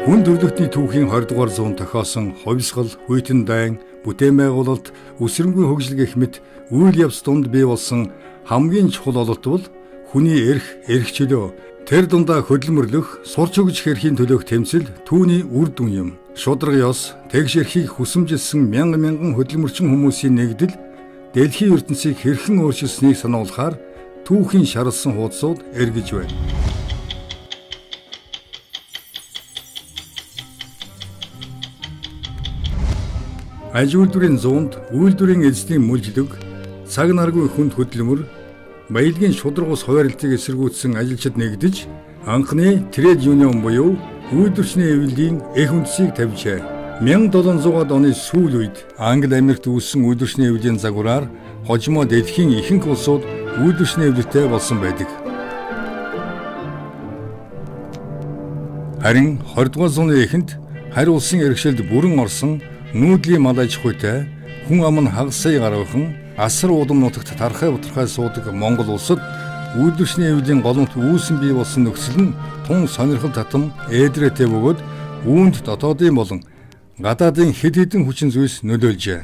Хүн төрөлхтний түүхийн 20 дугаар зуунд тохиосон хувьсгал, хүйтэн дайн, бүтээн байгуулалт, үсрэнгүй хөгжил гэх мэт үйл явц дунд бий болсон хамгийн чухал ололт бол хүний эрх чөлөө, тэр дундаа хөдөлмөрлөх, сурч өгч хэрхийн төлөөх тэмцэл түүний үр дүн юм. Шудраг ёс, тэгш эрхийг хүсэмжилсэн мянган хөдөлмөрчин хүмүүсийн нэгдэл дэлхийн ертөнцийг хэрхэн өөрчилсөнийг сануулахаар түүхийн шаралсан хуудсууд эргэж байна. Аж үйлдвэрийн зуунд үйлдвэрийн эзний мүлжлэг, цаг наргүй хүнд хөдөлмөр, баялагын шудраг ус хуваарлтыг эсэргүүцсэн ажилчид нэгдэж анхны трейд юнион буюу үйлдвэрчний эвлэлийн эх үндсийг тавьжээ. 1700-аад оны сүүл үед Англи Америкт үүссэн үйлдвэрчний эвлэлийн загвараар хожимо дэлхийн ихэнх улсууд үйлдвэрчний эвлэлтэй болсон байдаг. Харин 20 дугаар зууны эхэнд харь улсын иргэшилд бүрэн орсон нүүдлийн мал аж ахуйтай хүн ам нь хагас сая гаруйхан асар удам нутагт тархай бутархай суудаг Монгол улсад үйлдвэрчний эвлэлийн голомт үүсэн бий болсон нөхцөл нь тун сонирхол татам ээдрээтэй бөгөөд үүнд дотоодын болон гадаадын хэд хэдэн хүчин зүйлс нөлөөлжээ.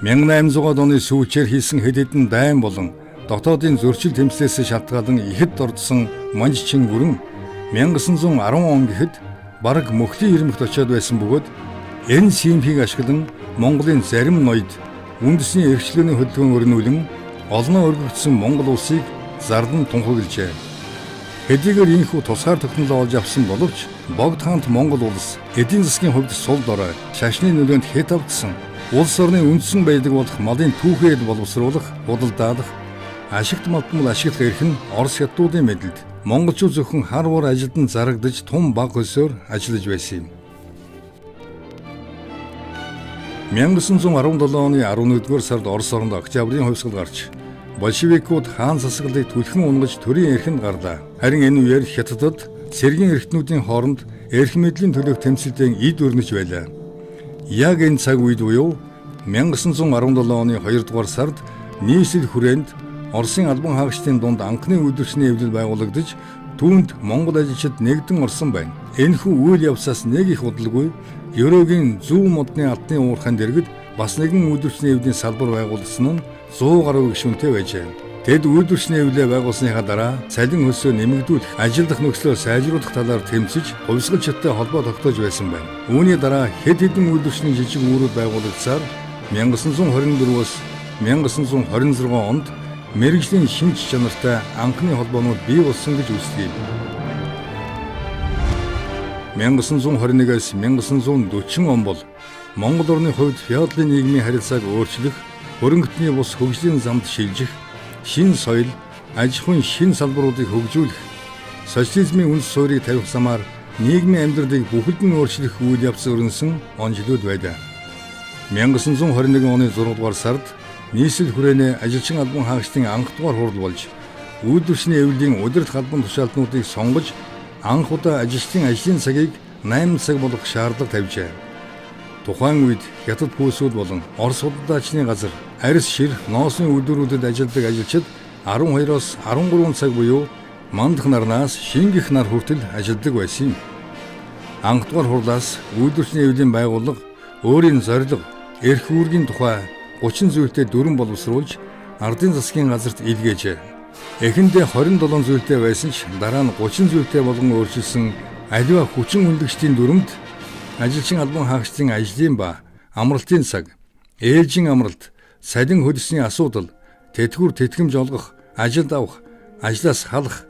1800-аад оны сүүлчээр хийсэн хэд хэдэн дайн болон дотоодын зөрчил тэмцлээс шалтгаалan ихэд дордсон манж чингүрэн 1910 он гэхэд бараг мөхлийн ирмэгт очиод байсан бөгөөд энэ симпийг ашиглан Монголын зарим ноёд үндэсний эрхчлөөний хөдөлгөөн өрнүүлэн олноо өргөгдсөн Монгол улсыг зардан тунхаглажээ. Хэдийгээр ийхүү тусгаар технологи олж авсан боловч богд хаант Монгол улс эдийн засгийн хувьд сул дорой, шашны нөлөөнд хэд автсан улс орны үндсэн байдаг болох малын түүхээд боловсруулах, худалдаалах, ашигт малтмал ашиглах эрх нь Орос хятадуудын мэдэлд монголчууд зөвхөн хар бор ажилдан зарагдаж тун баг хөлсөөр ажиллаж байсан юм. 1917 оны 11-р сард Орос оронд Октябрийн хувьсгал гарч большевикууд хаан засаглалыг түлхэн унгаж төрийн эрхэнд гарлаа. Харин энэ үеэр хятадд цэргийн эрхтнүүдийн хооронд эрх мэдлийн төлөөх тэмцэлдээ эд өрнөж байлаа. Яг энэ цаг үед буюу 1917 оны 2-р сард нийслэл хүрээнд Оросын албан хаагчдын дунд анхны үйлдвэрчний эвлэл байгуулагдаж түүнд монгол ажилчид нэгдэн орсон байна. Энэхүү үйл явцаас нэг их удалгүй Ерөөгийн зүүн модны алтны уурхайн дэргэд бас нэгэн үйлдвэрчний эвлэлийн салбар байгуулсан нь 100 гаруй гишүүнтэй байжээ. Тэд үйлдвэрчний эвлэлээ байгуулсныхаа дараа цалин хөлсөө нэмэгдүүлэх, ажилдах нөхцлөө сайжруулах талаар тэмцэж хувьсгалчдтай холбоо тогтоож байсан байна. Үүний дараа хэд хэдэн үйлдвэрчний жижиг үүрүүд байгуулагдсаар 1924-өөс 1926 онд мэргэжлийн шинж чанартай анхны холбоонууд бий болсон гэж үздэг юм. 1921-ээс 1940 он бол Монгол орны хувьд феодалын нийгмийн харилцааг өөрчлөх, хөрөнгөтний бус хөгжлийн замд шилжих, шин соёл, аж ахуйн шин салбаруудыг хөгжүүлэх, социализмын үндэс суурийг тавих замаар нийгмийн амьдралыг бүхэлдэн өөрчлөх үйл явц өрнөсөн он жилүүд байлаа. 1921 оны 6 дугаар сард нийслэл хүрээнэ ажилчин албан хаагчдын анх дугаар хурал болж үйлдвэрчний эвлэлийн удирдах албан тушаалтнуудыг сонгож анх удаа ажилчдын ажлын цагийг 8 цаг болгох шаардлага тавьжээ. Тухайн үед хятад пүүсүүд болон Орос худалдаачны газар арьс шир ноосны үйлдвэрүүдэд ажилладаг ажилчид 12-оос 13 цаг буюу мандах нарнаас шингэх нар хүртэл ажилладаг байсан юм. Анх дугаар хурлаас үйлдвэрчний эвлэлийн байгууллага өөрийн зорилго, эрх үүргийн тухай 30 зүйлтэй дүрэн боловсруулж ардын засгийн газарт илгээжээ. Эхэндээ 27 зүйлтэй байсан ч дараа нь 30 зүйлтэй болгон өөрчилсөн аливаа хүчин үнэлэгчдийн дүрмд ажилчин албан хаагчдын ажлын ба амралтын цаг, ээлжийн амралт, салин хөлсний асуудал, тэтгэвэр тэтгэмж олгох, ажилд авах, ажлаас халах,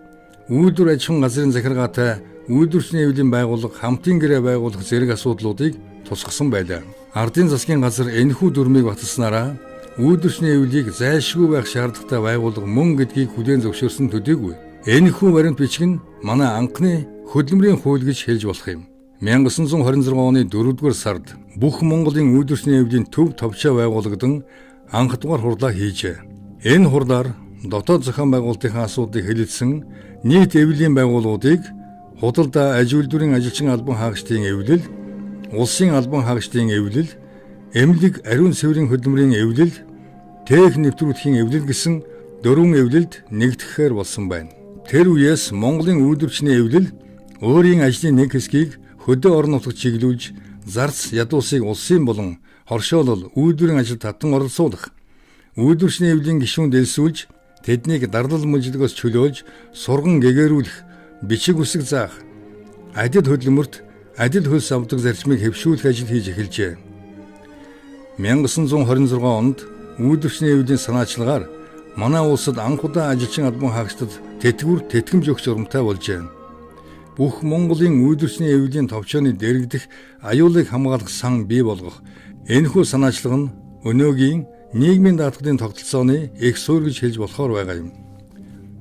үйлдвэр аж ахуйн газрын захиргаатай үйлдвэрчний эвлэлийн байгууллага хамтын гэрээ байгуулах зэрэг асуудлуудыг тусгасан байлаа. Ардын засгийн газар энэхүү дүрмийг баталснараа үйлдвэрчний эвлэлийг зайлшгүй байх шаардлагатай байгууллага мөн гэдгийг хүлээн зөвшөөрсөн төдийгүй энэхүү баримт бичиг нь манай анхны хөдөлмөрийн хууль гэж хэлж болох юм. 1926 оны 4-р сард бүх Монголын үйлдвэрчний эвлэлийн төв товчоо байгуулагдсан анх дугаар хурлаа хийжээ. Энэ хурлаар дотоод зохион байгуулалтын асуудлыг хэлэлцсэн нийт эвлэлийн байгууллагуудыг худалдаа, аж үйлдвэрийн ажилчин албан хаагчдын эвлэл, улсын албан хаагчдын эвлэл, эмнэлэг ариун цэврийн хөдөлмөрийн эвлэл, тех нэвтрүүлэхийн эвлэл гэсэн 4 эвлэлд нэгдэхээр болсон байна. Тэр үеэс Монголын үйлдвэрчний эвлэл Өөрийн ажлын нэг хэсгийг хөдөө орон нутагт чиглүүлж, зарц ядуусыг улсын болон хоршоолол үйлдвэрийн ажилд татан оролцуулах, үйлдвэрчний эвлийн гишүүнд элсүүлж, тэднийг дарлал мужлогоос чөлөөлж, сурган гэгэрүүлэх, бичиг үсэг заах, адил хөдөлмөрт адил хөлс авдаг зарчмыг хэвшүүлэх ажил хийж эхэлжээ. 1926 онд үйлдвэрчний эвлийн санаачлагаар манай улсад анх удаа ажилчин албан хаагчдад тэтгэвэр тэтгэмж өгч урамтай болжээ. Бүх Монголын үйлдвэрчний эвлийн товчооны дэрэгдэх аюулыг хамгаалах сан бий болгох энэхүү санаачлага нь өнөөгийн нийгмийн даатгалын тогтолцооны их суурь гэж хэлж болохоор байгаа юм.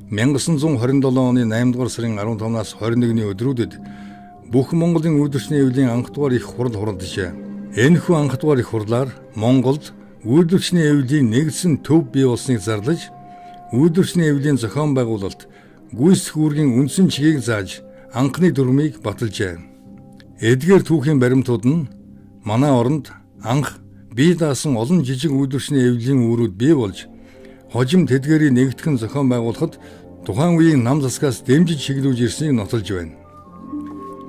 1927 оны 8 дугаар сарын 15-наас 21-ний өдрүүдэд бүх Монголын үйлдвэрчний эвлийн анх дугаар их хурал хурлажээ. Энэхүү анх дугаар их хурлаар Монголд үйлдвэрчний эвлийн нэгдсэн төв бий болсныг зарлаж, үйлдвэрчний эвлийн зохион байгуулалт, гүйцэтгэх үүргийн үндсэн чигийг зааж, анхны дүрмийг баталжээ. Эдгээр түүхийн баримтууд нь манай оронд анх бие даасан олон жижиг үйлдвэрчний эвлийн үүрүүд бий болж, хожим тэдгээрийг нэгтгэн зохион байгуулахад тухайн үеийн нам засгаас дэмжиж чиглүүлж ирснийг нотолж байна.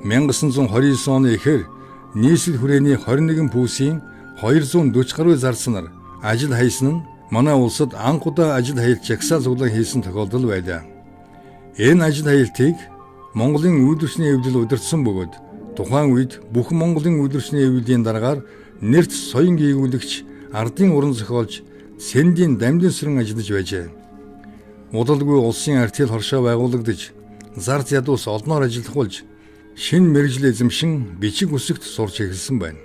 1929 оны эхэр нийслэл хүрээний 21 пүүсийн 240 гаруй зарц нар ажил хайсан нь манай улсад анх удаа ажил хаялт жагсаал цуглаан хийсэн тохиолдол байлаа. Энэ ажил хаялтыг Монголын үйлдвэрчний эвлэл удирдсан бөгөөд тухайн үед бүх Монголын үйлдвэрчний эвлэлийн дараагаар нэрт соён гээгүүлэгч ардын уран зохиолч Сэндийн дамжин сүрэн ажиллаж байжээ. Удалгүй улсын артил хоршоо байгуулагдаж, зарц ядуус олноор ажиллах болж, шинэ мэргэжил эзэмшин бичиг үсэгт сурч эхэлсэн байна.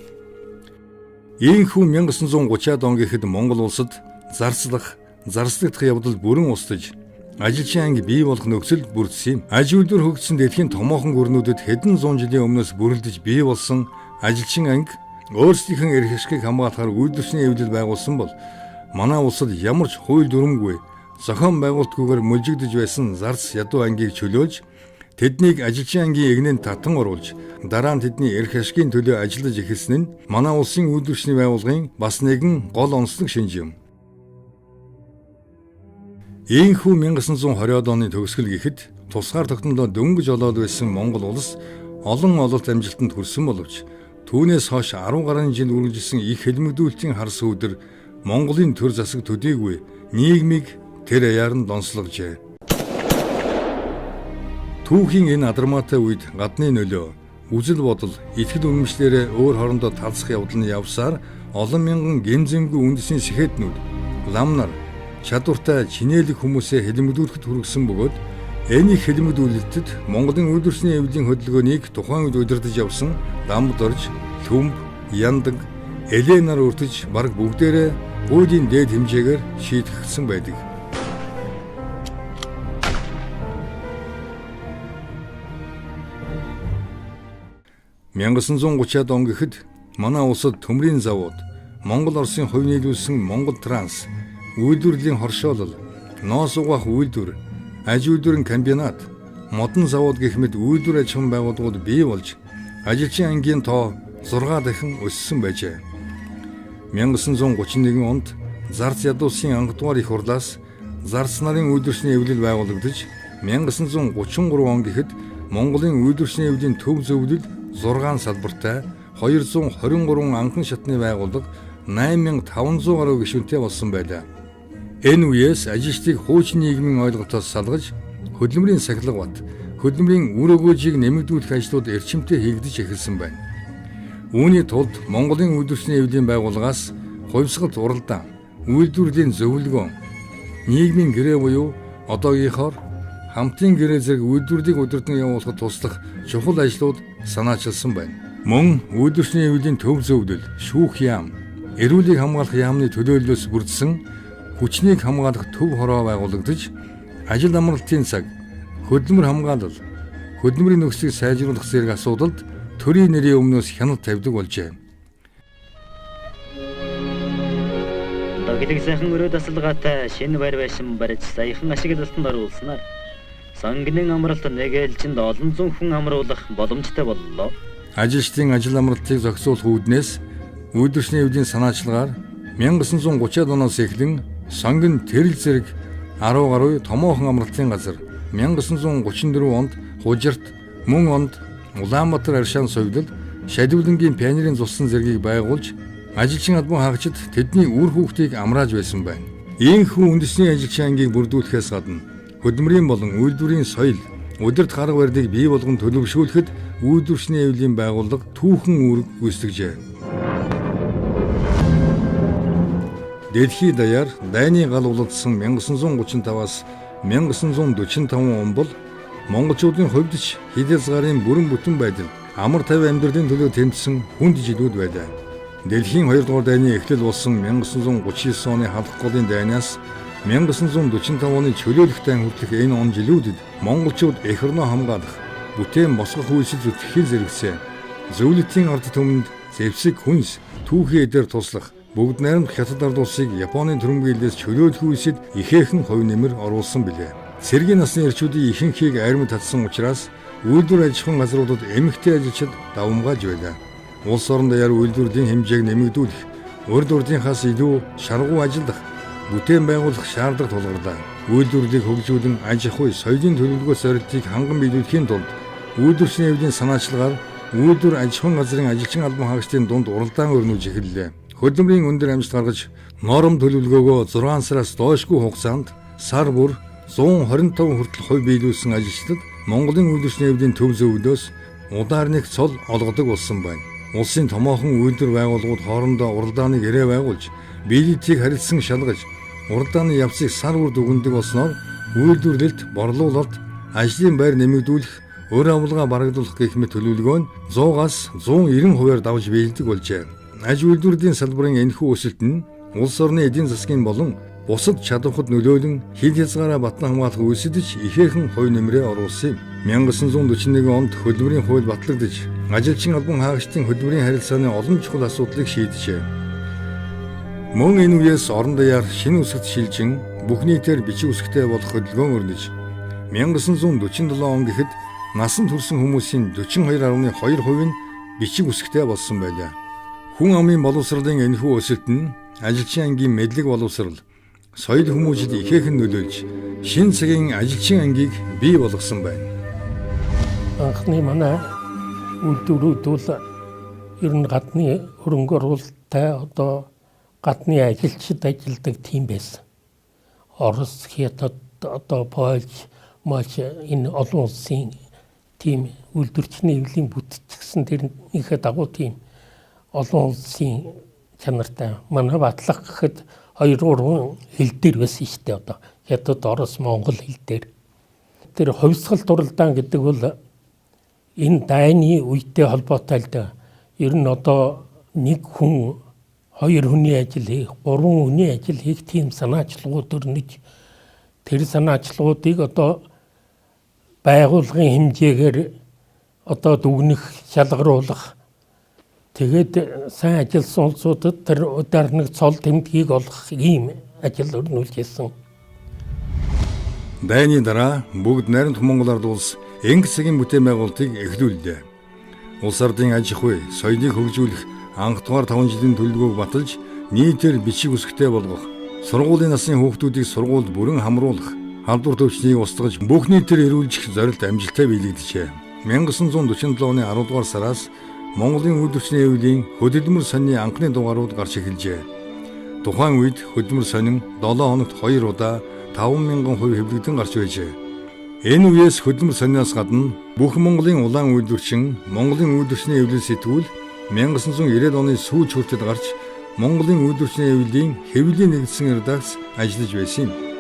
Ийхүү 1930-аад он гэхэд Монгол улсад зарцлах, зарцлагдах явдал бүрэн устж, ажилчин анги бий болох нөхцөл бүрдсэн юм. Аж үйлдвэр хөгжсөн дэлхийн томоохон гүрнүүдэд хэдэн зуун жилийн өмнөөс бүрэлдэж бий болсон ажилчин анги өөрсдийнх эрх ашигыг хамгаалахаар үйлдвэрчний эвлэл байгуулсан бол манай улсад ямар ч хууль дүрмгүй зохион байгуулалтгүйгээр мөлжигдэж байсан зарц ядуу ангийг чөлөөлж, тэднийг ажилчин ангийн эгнэнд татан оруулж, дараа нь тэдний эрх ашигын төлөө ажиллаж эхэлсэн нь манай улсын үйлдвэрчний байгууллагын бас нэгэн гол онцлог шинж юм. Ийхүү 1920-аад оны төгсгөл гэхэд тусгаар тогтнолоо дөнгөж олоод байсан Монгол улс олон ололт амжилтанд хүрсэн боловч түүнээс хойш 10 гаруй жил үргэлжилсэн их хэлмэгдүүлэлтийн хар сүүдэр Монголын төр засаг төдийгүй нийгмийг тэр аяар нь донслогжээ. Түүхийн энэ адармаатай үед гадны нөлөө, үзэл бодол, итгэл үнэмшлэрээ өөр хоорондоо талцах явдал нь явсаар олон мянган гэмзэмгүй үндэсний сэхэтнүүд, лам нар, чадвартай чинээлэг хүмүүсээ хэлмэгдүүлэхэд хүргэсэн бөгөөд энэ их хэлмэгдүүлэлтэд Монголын үйлдвэрчний эвлийн хөдөлгөөнийг тухайн үед удирдах явсан Дамбдорж, Төмб, Яндаг, Эленаар өртөж бараг бүгдээрээ хуулийн дээд хэмжээгээр шийдэгдсэн байдаг. (1930-аад он гэхэд манай улсад төмрийн завууд, Монгол Оросын хувь нийлүүлсэн Монгол Транс, үйлдвэрлэлийн хоршоолол, ноос угаах үйлдвэр, аж үйлдвэрийн комбинат, модон завууд гэх мэт үйлдвэр аж ахуйн байгууллагууд бий болж, ажилчин ангийн тоо 6 дахин өссөн байжээ. 1931 онд зарц ядуусын анх дугаар их хурлаас зарц нарын үйлдвэрчний эвлэл байгуулагдаж, 1933 он гэхэд Монголын үйлдвэрчний эвлийн төв зөвлөл 6 салбартай 223 анхан шатны байгууллага 8500 гаруй гишүүнтэй болсон байлаа. Энэ үеэс ажилчдыг хуучин нийгмийн ойлголтоос салгаж, хөдөлмөрийн сахилга бат, хөдөлмөрийн үр өгөөжийг нэмэгдүүлэх ажлууд эрчимтэй хийгдэж эхэлсэн байна. Үүний тулд Монголын үйлдвэрчний эвлийн байгууллагаас хувьсгалт уралдаан, үйлдвэрлэлийн зөвлөгөө, нийгмийн гэрээ буюу одоогийнхоор хамтын гэрээ зэрэг үйлдвэрлэлийг удирдан явуулахад туслах чухал ажлууд санаачилсан байна. Мөн үйлдвэрчний эвлийн төв зөвлөл, шүүх яам, эрүүлийг хамгаалах яамны төлөөллөөс бүрдсэн хүчнийг хамгаалах төв хороо байгуулагдаж, ажил амралтын цаг, хөдөлмөр хамгаалал, хөдөлмөрийн нөхцөлийг сайжруулах зэрэг асуудалд төрийн нэрийн өмнөөс хяналт тавьдаг болжээ. Дөглөг сайхан өрөө тасалгаатай шинэ барь байшин барьж саяхан ашиглалтанд оруулснаар сонгины амралт нэгээлжинд олон зуун хүн амруулах боломжтой боллоо. Ажилчдын ажил амралтыг зохицуулах үүднээс үйлдвэрчний эвлийн санаачлагаар 1930-аад оноос эхлэн сонгин тэрэл зэрэг 10 гаруй томоохон амралтын газар, 1934 онд Хужирт, Мөн онд Улаанбаатар аршаан соёлд шалиулангийн пионерын цусан зэргийг байгуулж ажилчин албан хаагчид тэдний үр хүүхдийг амрааж байсан байна. Ийхүү үндэсний ажилчин ангийг бүрдүүлэхээс гадна хөдөлмөрийн болон үйлдвэрийн соёл, удирд гарга барилыг бий болгон төлөвшүүлэхэд үйлдвэрчний эвлийн байгууллага түүхэн үүрэг гүйцэтгэжээ. Дэлхийд даяар дайны гал улдсан 1935-аас 1945 он бол монголчуудын хувьд ч хилэлцгарын бүрэн бүтэн байдал амар тав амьдралын төлөө тэмцсэн хүнд жилүүд байлаа. Дэлхийн 2 дугаар дайны эхлэл болсон 1939 оны халах голын дайнаас 1945 оны чөлөөлөх дайн хүртэлх энэ он жилүүдэд монголчууд эх орноо хамгаалах, бүтээн босгох үйлсэл зүтгэхин зэрэгцээ. Зөвлөлтийн ард түмэнд зэвсэг хүнс, түүхий эдээр туслах, бүгд найрамд хятад ард улсыг Японы түрэмгийлээс чөлөөлөх үйлсэд ихээхэн хувь нэмэр оруулсан билээ. Сэргийн насны эрчүүдийн ихэнхийг армид татсан учраас үйлдвэр аж ахуйн газруудад эмэгтэй ажилчид давмгааж байлаа. Улс орон даяар үйлдвэрлэлийн хэмжээг нэмэгдүүлэх, урд урдынхаас илүү шаргуу ажиллах, бүтээн байгуулах шаардлага тулгарлаа. Үйлдвэрлэлийг хөгжүүлэн аж ахуй, соёлын төлөвлөгөө зорилтыг ханган биелүүлэхийн тулд үйлдвэрчний эвлийн санаачлагаар үйлдвэр аж ахуйн газрын ажилчин албан хаагчдын дунд уралдаан өрнүүлж эхэллээ. Хөдөлмөрийн өндөр амжилт гаргаж, ноором төлөвлөгөөгөө 6 сараас доошгүй хугацаанд сар бүр 125 хүртэл хувь биелүүлсэн ажилчдад Монголын үйлдвэрчний эвлийн төв зөвлөөс удаар нэг цол олгодог болсон байна. Улсын томоохон үйлдвэр байгууллагууд хоорондоо уралдааныг ирээ байгуулж, биелэлтийг харилцсан шалгаж, уралдааны явцыг сар бүр дүгндэг болсноор үйлдвэрлэлт, борлуулалт, ажлын байр нэмэгдүүлэх, өр авалгаа барагдуулах гэх мэт төлөвлөгөө нь 100-аас 190% давж биелдэг болжээ. Аж үйлдвэрлэлийн салбарын энэхүү өсөлт нь улс орны эдийн засгийн болон бусад чадвархад нөлөөлөн хил хязгаараа батлан хамгаалах үйлсэдэж ихээхэн хувь нэмрээ оруулсан юм. 1941 онд хөдөлмөрийн хууль батлагдаж, ажилчин албан хаагчдын хөдөлмөрийн харилцааны олон чухал асуудлыг шийдэжээ. Мөн энэ үеэс орон даяар шинэ үсэгт шилжин бүх нийтээр бичиг үсэгтэй болох хөдөлгөөн өрнөж 1947 он гэхэд насанд хүрсэн хүмүүсийн 42.2% нь бичиг үсэгтэй болсон байлаа. Хүн амын боловсролын энэхүү өсөлт нь ажилчин ангийн мэдлэг боловсрол, соёл хүмүүжид ихээхэн нөлөөлж шинэ цагийн ажилчин ангийг бий болгосон байна. Анхны манай үйлдвэрүүд бол ер нь гадны хөрөнгө оруулалттай одоо гадны ажилчид ажилладаг тийм байсан. Орос, Хятад, одоо Польш, Маш энэ олон улсын тийм үйлдвэрчний эвлийн бүтцсэн тэрнийхээ дагуу тийм олон улсын чанартай. Манай батлах гэхэд 2-3 хэл дээр байсан шүү дээ одоо. Хятад, Орос, Монгол хэл дээр. Тэр хувьсгал дуралдаан гэдэг бол энэ дайны үетэй холбоотой л да. Ер нь одоо нэг хүн 2 хүний ажил хийх, 3 хүний ажил хийх тийм санаачлагууд өрнөж тэр санаачлагуудыг одоо байгууллагын хэмжээгээр одоо дүгнэх, шалгаруулах, тэгээд сайн ажилласан улсуудад тэр удаар нэг цол тэмдгийг олох ийм ажил өрнүүлж ирсэн. Дайны дараа бүгд найрамд Монгол ард улс энх цагийн бүтээн байгуулалтыг эхлүүллээ. Улс ардын аж ахуй, соёлыг хөгжүүлэх анх дугаар 5 жилийн төлөвлөгөөг баталж нийтээр бичиг үсэгтэй болгох, сургуулийн насны хүүхдүүдийг сургуульд бүрэн хамруулах, халдвар төвчнийг устгаж бүх нийтээр эрүүлжих зорилт амжилттай биелэгдэжээ. 1947 оны 10 дугаар сараас Монголын үйлдвэрчний эвлийн хөдөлмөр сонины анхны дугаарууд гарч эхэлжээ. Тухайн үед хөдөлмөр сонин 7 хоногт 2 удаа 5,000% хэвлэгдэн гарч байжээ. Энэ үеэс хөдөлмөр сониноос гадна бүх Монголын улаан үйлдвэрчин Монголын үйлдвэрчний эвлэл сэтгүүл 1990 оны сүүлч хүртэл гарч Монголын үйлдвэрчний эвлийн хэвлийн нэгдсэн редакц ажиллаж байсан юм. —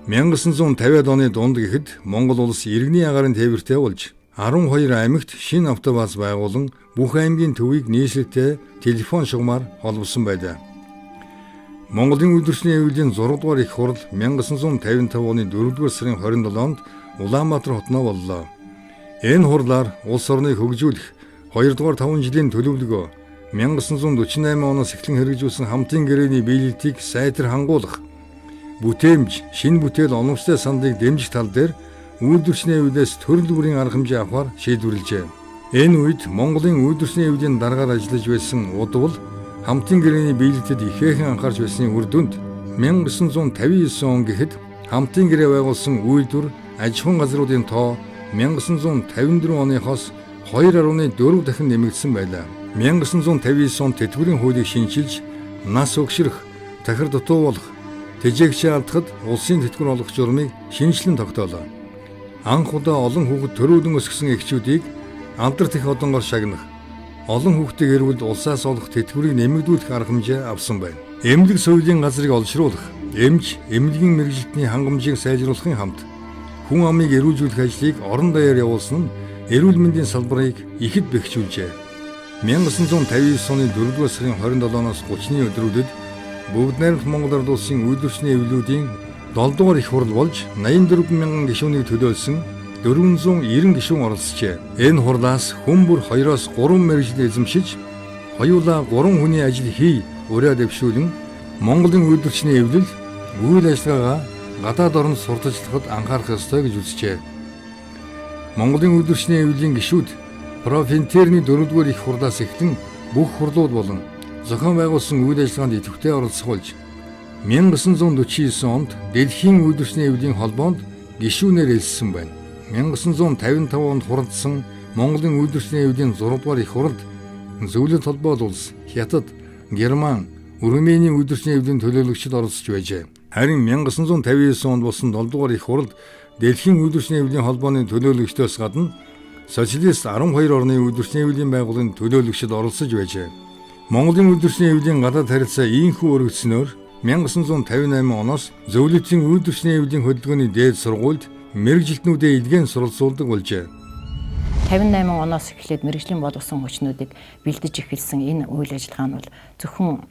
1950-ад оны дунд гэхэд Монгол улс иргэний агаарын тээвэртэй болж 12 аймагт шинэ автобус байгуулан бүх аймгийн төвийг нийслэлтэй телефон шугамар холбосон байлаа. Монголын үйлдвэрчний эвлийн 6 дугаар их хурал 1955 оны 4 дугаар сарын 27-нд Улаанбаатар хотноо боллоо. Энэ хурлаар улс орныг хөгжүүлэх 2 дугаар 5 жилийн төлөвлөгөө 1948 оноос эхлэн хэрэгжүүлсэн хамтын гэрээний биелэлтийг сайтар хангуулах, бүтээмж, шинэ бүтээл оновчтой сандыг дэмжих тал дээр үйлдвэрчний эвлээс төрөл бүрийн арга хэмжээ авахар шийдвэрлэжээ. Энэ үед Монголын үйлдвэрчний эвлийн дараагаар ажиллаж байсан удвал хамтын гэрээний биелэлтэд ихээхэн анхаарч байсны үр дүнд 1959 он гэхэд хамтын гэрээ байгуулсан үйлдвэр, аж ахуйн газруудын тоо 1954 оныхоос 2.4 дахин нэмэгдсэн байлаа. 1959 онд тэтгэврийн хуулийг шинжилж, нас өгшрөх, тахир дутуу болох, тэжээгчээ алдахад улсын тэтгэвэр олох журмыг шинжлэн тогтоолоо. Анх удаа олон хүүхэд төрөөдөн өсгсөн эхчүүдийг алдарт их одонгоор шагнах, олон хүүхдийг эрүүл улсаас олох тэтгэврийг нэмэгдүүлэх арга хэмжээ авсан байна. Эмнэлэг соёлын газрыг олшруулах, эмч, эмнэлгийн мэргэжилтний хангамжийг сайжруулахын хамт хүн амыг эрүүлжүүлэх ажлыг орон даяар явуулсан нь эрүүл мэндийн салбарыг ихэд бэхжүүлжээ. 1959 оны 4-р сарын 27-оос 30-ны өдрүүдэд Бүгд найрамд Монгол Ард улсын үйлдвэрчний эвлүүдийн 7-р их хурал болж 84,000 гишүүнийг төлөөлсөн 490 гишүүн оролцжээ. Энэ хурлаас хүн бүр 2-оос 3 мэргэжил эзэмшиж, хоёулаа 3 хүний ажил хий ураа дэвшүүлэн Монголын үйлдвэрчний эвлэл үйл ажиллагаагаа гадаад оронд сурталчлахад анхаарах ёстой гэж үзжээ. Монголын үйлдвэрчний эвлэлийн гишүүд Профинтерний 4-р их хурлаас эхлэн бүх хурлууд болон зохион байгуулсан үйл ажиллагаанд идэвхтэй оролцох болж 1949 онд Дэлхийн үйлдвэрчний эвлэлийн холбоонд гишүүнээр элссэн байна. 1955 онд хуралдсан Монголын үйлдвэрчний эвлэлийн 6-р их хуралд зөвлөлт холбоод улс Хятад, Герман, Румыний үйлдвэрчний эвлэлийн төлөөлөгчид оролцож байжээ. Харин 1959 онд болсон 7-р их хуралд Дэлхийн үйлдвэрчний эвлэлийн холбооны төлөөлөгчдөөс гадна социалист 12 орны үйлдвэрчний эвлэлийн байгууллагын төлөөлөгчид оролцож байжээ. Монголын үйлдвэрчний эвлэлийн гадаад харилцаа ийхүү өргөцснөөр 1958 оноос зөвлөлтийн үйлдвэрчний эвлэлийн хөдөлгөөний дээд сургуульд мэргэжилтнүүдэд илгээн суралцуулдаг болжээ. 58 оноос эхлээд мэргэжлийн боловсон хүчнүүдийг бэлдэж эхэлсэн энэ үйл ажиллагаа нь бол зөвхөн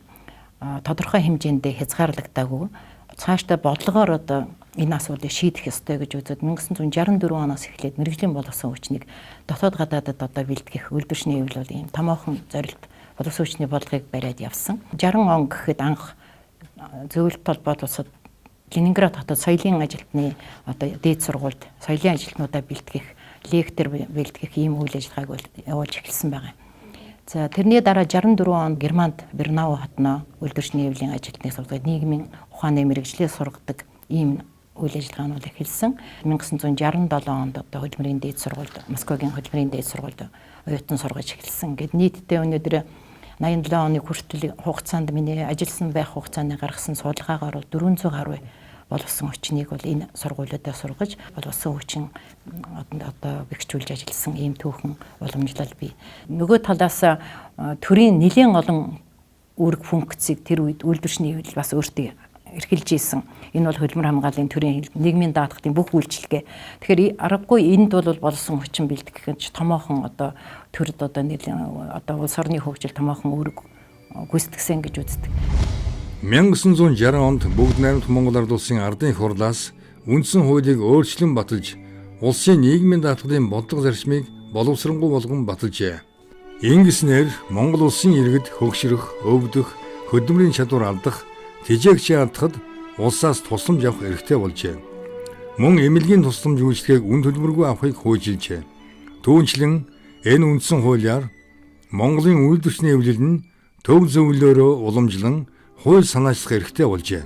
тодорхой хэмжээндээ хязгаарлагдаагүй. Цаашдаа бодлогоор одоо энэ асуудлыг шийдэх ёстой гэж үзээд 1964 оноос эхлээд мэргэжлийн боловсон хүчнийг дотоод гадаадад одоо бэлтгэх үйлдвэрчний эвлэл бол ийм томоохон зорилт боловсон хүчний бодлогыг бариад явсан. 60 он гэхэд анх зөвлөлт холбоод улсад Ленинград хотод соёлын ажилтны одоо дээд сургуульд соёлын ажилтнуудаа бэлтгэх, лектор бэлтгэх ийм үйл ажиллагааг явуулж эхэлсэн байгаа. За тэрний дараа 64 онд Германд Бернау хотноо үйлдвэрчний эвлэлийн ажилтныг сургадаг, нийгмийн ухааны мэргэжлийг сургадаг ийм үйл ажиллагаа нь бол эхэлсэн. 1967 онд одоо хөдөлмөрийн дээд сургуульд, Москвагийн хөдөлмөрийн дээд сургуульд оюутан сургаж эхэлсэн. Гэт нийтдээ өнөөдөр 87 оны хүртэл хугацаанд миний ажилласан байх хугацааны гаргасан судалгаагаар бол 400 гаруй боловсон хүчнийг бол энэ сургуулиудаа сургаж боловсон хүчин одоо бэхжүүлж ажилласан ийм түүхэн уламжлал бий. Нөгөө талаас төрийн нэлийн олон үүрэг функцийг тэр үед үйлдвэрчний эвлэл бас өөртөө эрхэлж ийсэн. Энэ бол хөдөлмөр хамгааллын төрийн нийгмийн даатгалтын бүх үйлчилгээ. Тэгэхээр аргагүй энд бол болсон хүчин бэлтгэх гэж томоохон одоо төрд одоо улс орны хөгжил томоохон үүрэг гүйцэтгсэн гэж үздэг. 1960 онд Бүгд найрамд Монгол Ард улсын ардын их хурлаас үндсэн хуулийг өөрчлөн баталж, улсын нийгмийн даатгалын бодлого зарчмыг боловсронгуй болгон баталжээ. Ингэснээр Монгол улсын иргэд хөгшрөх, өвдөх, хөдөлмөрийн чадвар алдах, тэжээгчээ алдахад улсаас тусламж авах эрхтэй болжээ. Мөн эмнэлгийн тусламж үйлчлэгийг үн төлбөргүй авахыг хуульчилжээ. Түүнчлэн энэ үндсэн хуулиар Монголын үйлдвэрчний эвлэл нь төв зөвлөлөөрөө уламжлан хууль санаачлах эрхтэй болжээ.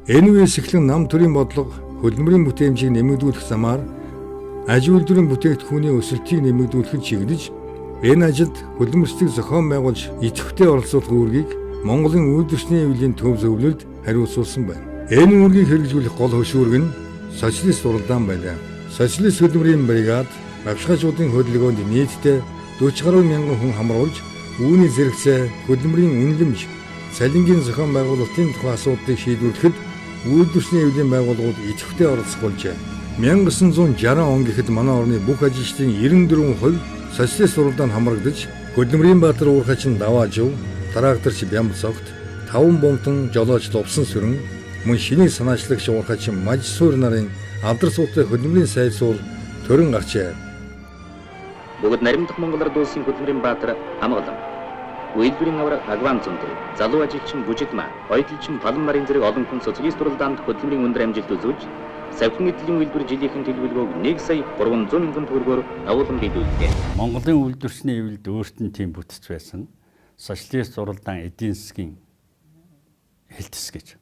Энэ үеэс эхлэн нам төрийн бодлого хөдөлмөрийн бүтээмжийг нэмэгдүүлэх замаар аж үйлдвэрийн бүтээгдэхүүний өсөлтийг нэмэгдүүлэхэд чиглэж энэ ажилд хөдөлмөрчдийг зохион байгуулж идэвхтэй оролцуулах үүргийг Монголын үйлдвэрчний эвлэлийн төв зөвлөлд хариуцуулсан байна. Энэ үүргийг хэрэгжүүлэх гол хөшүүрэг нь социалист уралдаан байлаа. Социалист хөдөлмөрийн бригад авшгаачуудын хөдөлгөөнд нийтдээ 40 гаруй мянган хүн хамруулж үүний зэрэгцээ хөдөлмөрийн үнэлэмж, цалингийн зохион байгуулалтын тухай асуудлыг шийдвэрлэхэд үйлдвэрчний эвлэлийн байгууллагууд идэвхтэй оролцох болжээ. 1960 он гэхэд манай орны бүх ажилчдын 94% социалист уралдаанд хамрагдаж, хөдөлмөрийн баатар уурхачин Даваажив, тракторч Бямцогт, таван бомтон жолооч Лувсан сүрэн, мөн шинийг санаачлагч уурхачин Маж суур нарын алдар суутай хөдөлмөрийн сайд суул төрөн гарчээ. Бүгд найрамдах Монгол Ард улсын хөдөлмөрийн баатар Амгалан, үйлдвэрийн авраг Агван Зөндөр, залуу ажилчин Бүжигмаа, ойдлчин Палан нарын зэрэг олон хүн социалист уралдаанд хөдөлмөрийн өндөр амжилт үзүүлж, савхин эдлийн үйлдвэр жилийнхэн төлөвлөгөөг 1,300,000 төгрөгөөр агуулan биелүүлдэг. Монголын үйлдвэрчний эвлэлд өөрт нь тийм бүтц байсан социалист уралдаан эдийн засгийн хэлтс гэж.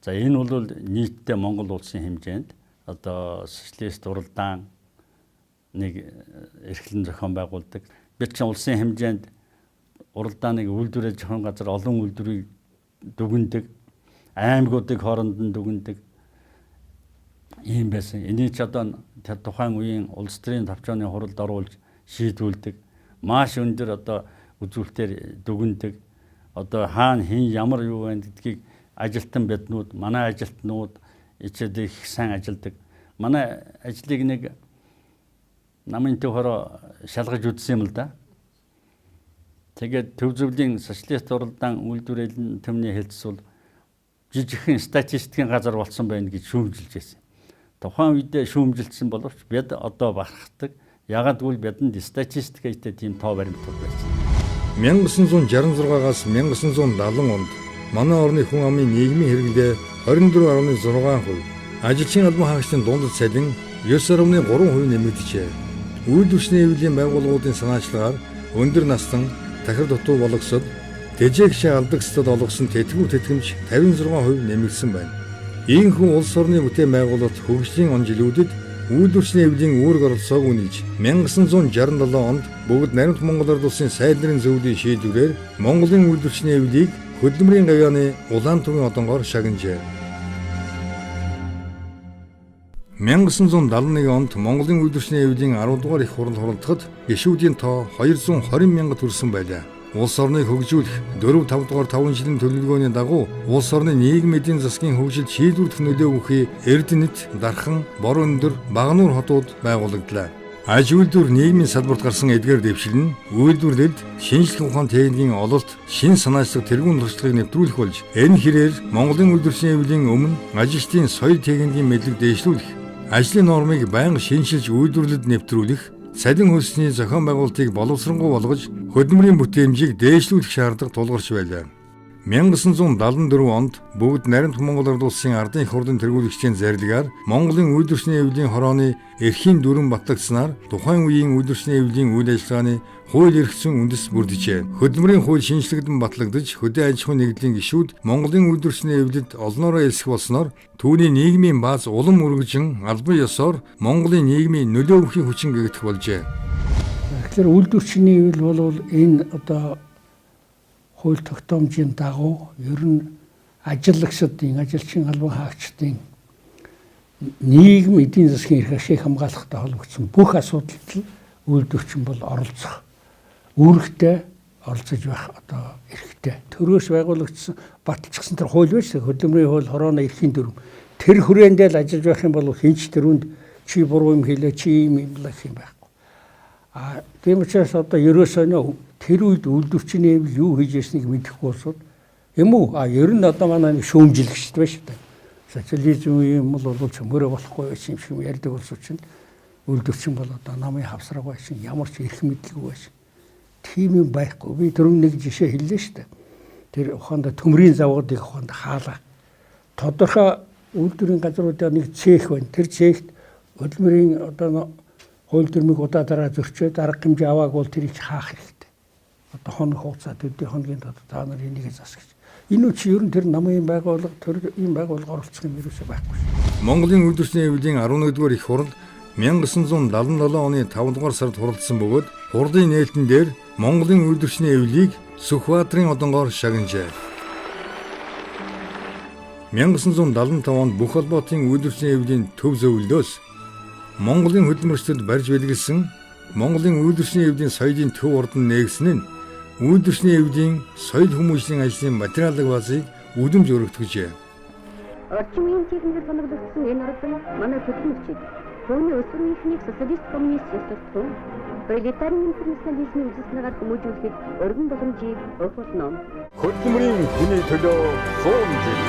За энэ бол нийтдээ Монгол улсын хэмжээнд одоо социалист уралдаан нэг эрхлэн зохион байгуулдаг. Бид чинь улсын хэмжээнд уралдааныг үйлдвэрлэж зохион газар олон үйлдвэрийг дүгнэдэг, аймагуудыг хооронд нь дүгнэдэг ийм байсан. Энийг ч одоо тэр тухайн үеийн улс төрийн тавчааны хуралд оруулж шийдвүүлдэг. Маш өндөр одоо үзүүлэлтээр дүгнэдэг. Одоо хаана хэн ямар юу байна гэдгийг ажилтан биднүүд, манай ажилтнууд ичээд их сайн ажилдаг. Манай ажлыг нэг намын төвхөрө шалгаж үзсэн юм л да. Тэгээд төв зөвлийн социалист уралдаан үйлдвэрлэлийн төмний хэлцэл жижигхэн статистикийн газар болсон байна гэж шүүмжилж байсан. Тухайн үедээ шүүмжилсэн боловч бид одоо бахархдаг. Ягаад гэвэл бидэнд статистиктэй тийм тоо баримтууд байсан. 1966-аас 1970 онд манай орны хүн амын нийгмийн хэрэглээ 24.6%, ажилчин албан хаагчдын дундад салин 9.3% нэмэгдэжээ. Үйлдвэрчний хэвлэлийн байгууллагуудын санаачлагаар өндөр настан тахир дутуу бологсод дэжээгшээ алдагсдад олгосон тэтгэврийн тэтгэмж 56% нэмэгдсэн байна. Ийхүү улс орны бүтээн байгуулалт хөгжлийн он жилүүдэд үйлдвэрчний хэвлэлийн үүрэг оролцоог үнэлж 1967 онд бүгд наримт Монгол Ард улсын сайд нарын зөвлөлийн шийдвэрээр Монголын үйлдвэрчний хэвлэлийг хөдөлмөрийн гавьяаны улаан төвийн одонгоор шагнажээ. 1971 онд Монголын үйлдвэрчний хэвлэлийн 10 дугаар их хурал хуралдахад гишүүдийн тоо 220 мянга хүрсэн байлаа. Улс орныг хөгжүүлэх 4-5 дугаар 5 жилийн төлөвлөгөөний дагуу улс орны нийгмийн эдийн засгийн хөгжилд шийдвэрлэх нөлөө өгөхий Эрдэнэт, Дархан, Бор өндөр, Багнуур хотууд байгуулагдлаа. Аж үйлдвэр нийгмийн салбарт гарсан эдгээр дэвшил нь үйлдвэрлэлд шинжлэх ухааны техникийн ололт, шин санаачлаг тэргуун туршлагыг нэвтрүүлэх болж энэ хэрээр Монголын үйлдвэрчний хэвлэлийн өмнө ажилчдын соёл техникийн мэдлэг дээшлүүлэх, ажлын нормыг байнга шинжилж үйлдвэрлэлд нэвтрүүлэх, салин хөлсний зохион байгуулалтыг боловсронгуй болгож хөдөлмөрийн бүтээмжийг дээшлүүлэх шаардлага тулгарч байлаа. 1974 онд бүгд наримт Монгол Ард улсын ардын их хурлын тэргүүлэгчдийн зарилгаар Монголын үйлдвэрчний хэвлэлийн хорооны эрхийн дүрэн батлагдсанаар тухайн үеийн үйлдвэрчний хэвлэлийн үйл ажиллагааны хууль эрх зүйн үндэс бүрджээ. Хөдөлмөрийн хууль шинжлэгдэн батлагдаж хөдөө аж ахуйн нэгдлийн гишүүд Монголын үйлдвэрчний хэвлэлд олноороо элсэх болсноор түүний нийгмийн бааз улам өргөжин албан ёсоор Монголын нийгмийн нөлөө өгөхийг хүчин гэгдэх болжээ. Тэгэхээр үйлдвэрчний хэвлэл бол энэ одоо хууль тогтоомжийн дагуу ер нь ажилчдын, ажилчин албан хаагчдын нийгэм эдийн засгийн эрх ашиг хамгаалалттай холбогдсон бүх асуудалд үйлдвэрчин бол оролцох, үүрэгтэй оролцож байх одоо эрхтэй. Төрөөс байгуулагдсан баталчихсан тэр хууль биш, хөдөлмөрийн хууль, хорооны эрхийн дүрм. Тэр хүрээндээ л ажиллаж байх юм бол хинч тэрүүнд чи буруу юм хийлээ, чи ийм юм л гэх юм байхгүй. Тийм учраас одоо ерөөсөө тэр үед үйлдвэрчний хэвлэл юу хийж ясныг мэдэхгүй болсод юм уу? Ер нь одоо манай нэг шүүмжилэгчд байна шүү дээ. Социализм юм бол цөмөрөө болохгүй байсан юм шиг ярьдаг болсон чинь үйлдвэрчин бол одоо намын хавсраг байсан, ямар ч эрх мэдлэг байсан. Тийм юм байхгүй. Би түрүүн нэг жишээ хэллээ шүү дээ. Тэр ухаанд төмрийн завгуудыг ухаанд хаалаа. Тодорхой үйлдвэрийн газруудаа нэг цех байна. Тэр цехт хөдөлмөрийн одоо хууль дүрмийг удаа зөрчөөд арга хэмжээ авааг бол тэрийг хаах хэрэгтэй. Одоо хоног хугацаа төдий хоногийн дотор та нар энийг засгаж. Энэ үчи ер нь тэр намын байгууллага тэр ийм байгууллага оролцох юм ерөөсөй байхгүй. Монголын үйлдвэрчний хэвлэлийн 11-р их хурал 1977 оны 5 дугаар сард хуралдсан бөгөөд хурлын нээлтэн дээр Монголын үйлдвэрчний хэвлэлийг Сүхбаатарын одонгоор шагнажээ. 1975 онд бүх холбоотын үйлдвэрчний хэвлэлийн төв зөвлөлөөс Монголын хөдөлмөрчдөд барьж бэлгэлсэн Монголын үйлдвэрчний хэвлэлийн соёлын төв урд нь нээгсэн нь үйлдвэрчний хэвлэлийн соёл хүмүүжлийн ажлын материалын базыг үлэмж өргөтгөжээ. Орчин үеийн техникээр хоногдсон энэ ордон манай хөдөлмөрчид түүний өсвөрийнхнийг социалист коммунист ясвартун пролетарийн интернационализмын үсэснээр хүмүүжүүлэхэд өргөн боломжийг өгөх болно. Хөдөлмөрийн хүний төлөө 100 жил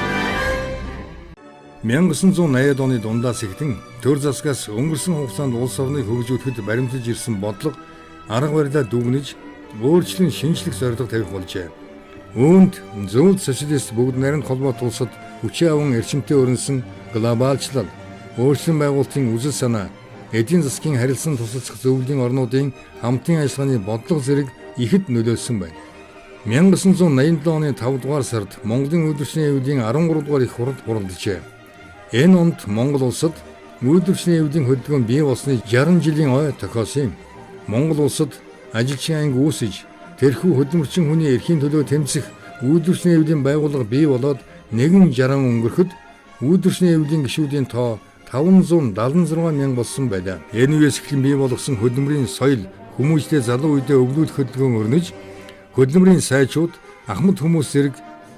1980-ад оны дундаас эхлэн төр засгаас өнгөрсөн хугацаанд улс орныг хөгжүүлэхэд баримтаж ирсэн бодлого арга барилаа дүгнэж өөрчлөн шинжлэх зорилго тавих болжээ. Үүнд зөвлөлт социалист бүгд найрамд холбоот улсад хүчээ аван эрчимтэй өрнсөн глобалчлал, өөрчлөн байгуулалтын үзэл санаа, эдийн засгийн харилцан тусалцах зөвлөлийн орнуудын хамтын ажиллагааны бодлого зэрэг ихэд нөлөөлсөн байна. 1987 оны 5 дугаар сард Монголын үйлдвэрчний аюулын 13 дугаар их хурд хуралджээ. Энэ онд Монгол улсад үйлдвэрчний аюулын хөдөлгөөн бий болсны 60 жилийн ой тохиосон юм. Монгол улсад ажилчин анги үүсэж, тэрхүү хөдөлмөрчин хүний эрхийн төлөө тэмцэх үйлдвэрчний аюулын байгууллага бий болоод нэгэн 60 өнгөрөхөд үйлдвэрчний аюулын гишүүдийн тоо 576 мянга болсон байлаа. Энэ үеэс эхлэн бий болгосон хөдөлмөрийн соёл хүмүүстэй залуу үедээ өвлүүлэх хөдөлгөөн өрнөж, хөдөлмөрийн сайжууд ахмад хүмүүс зэрэг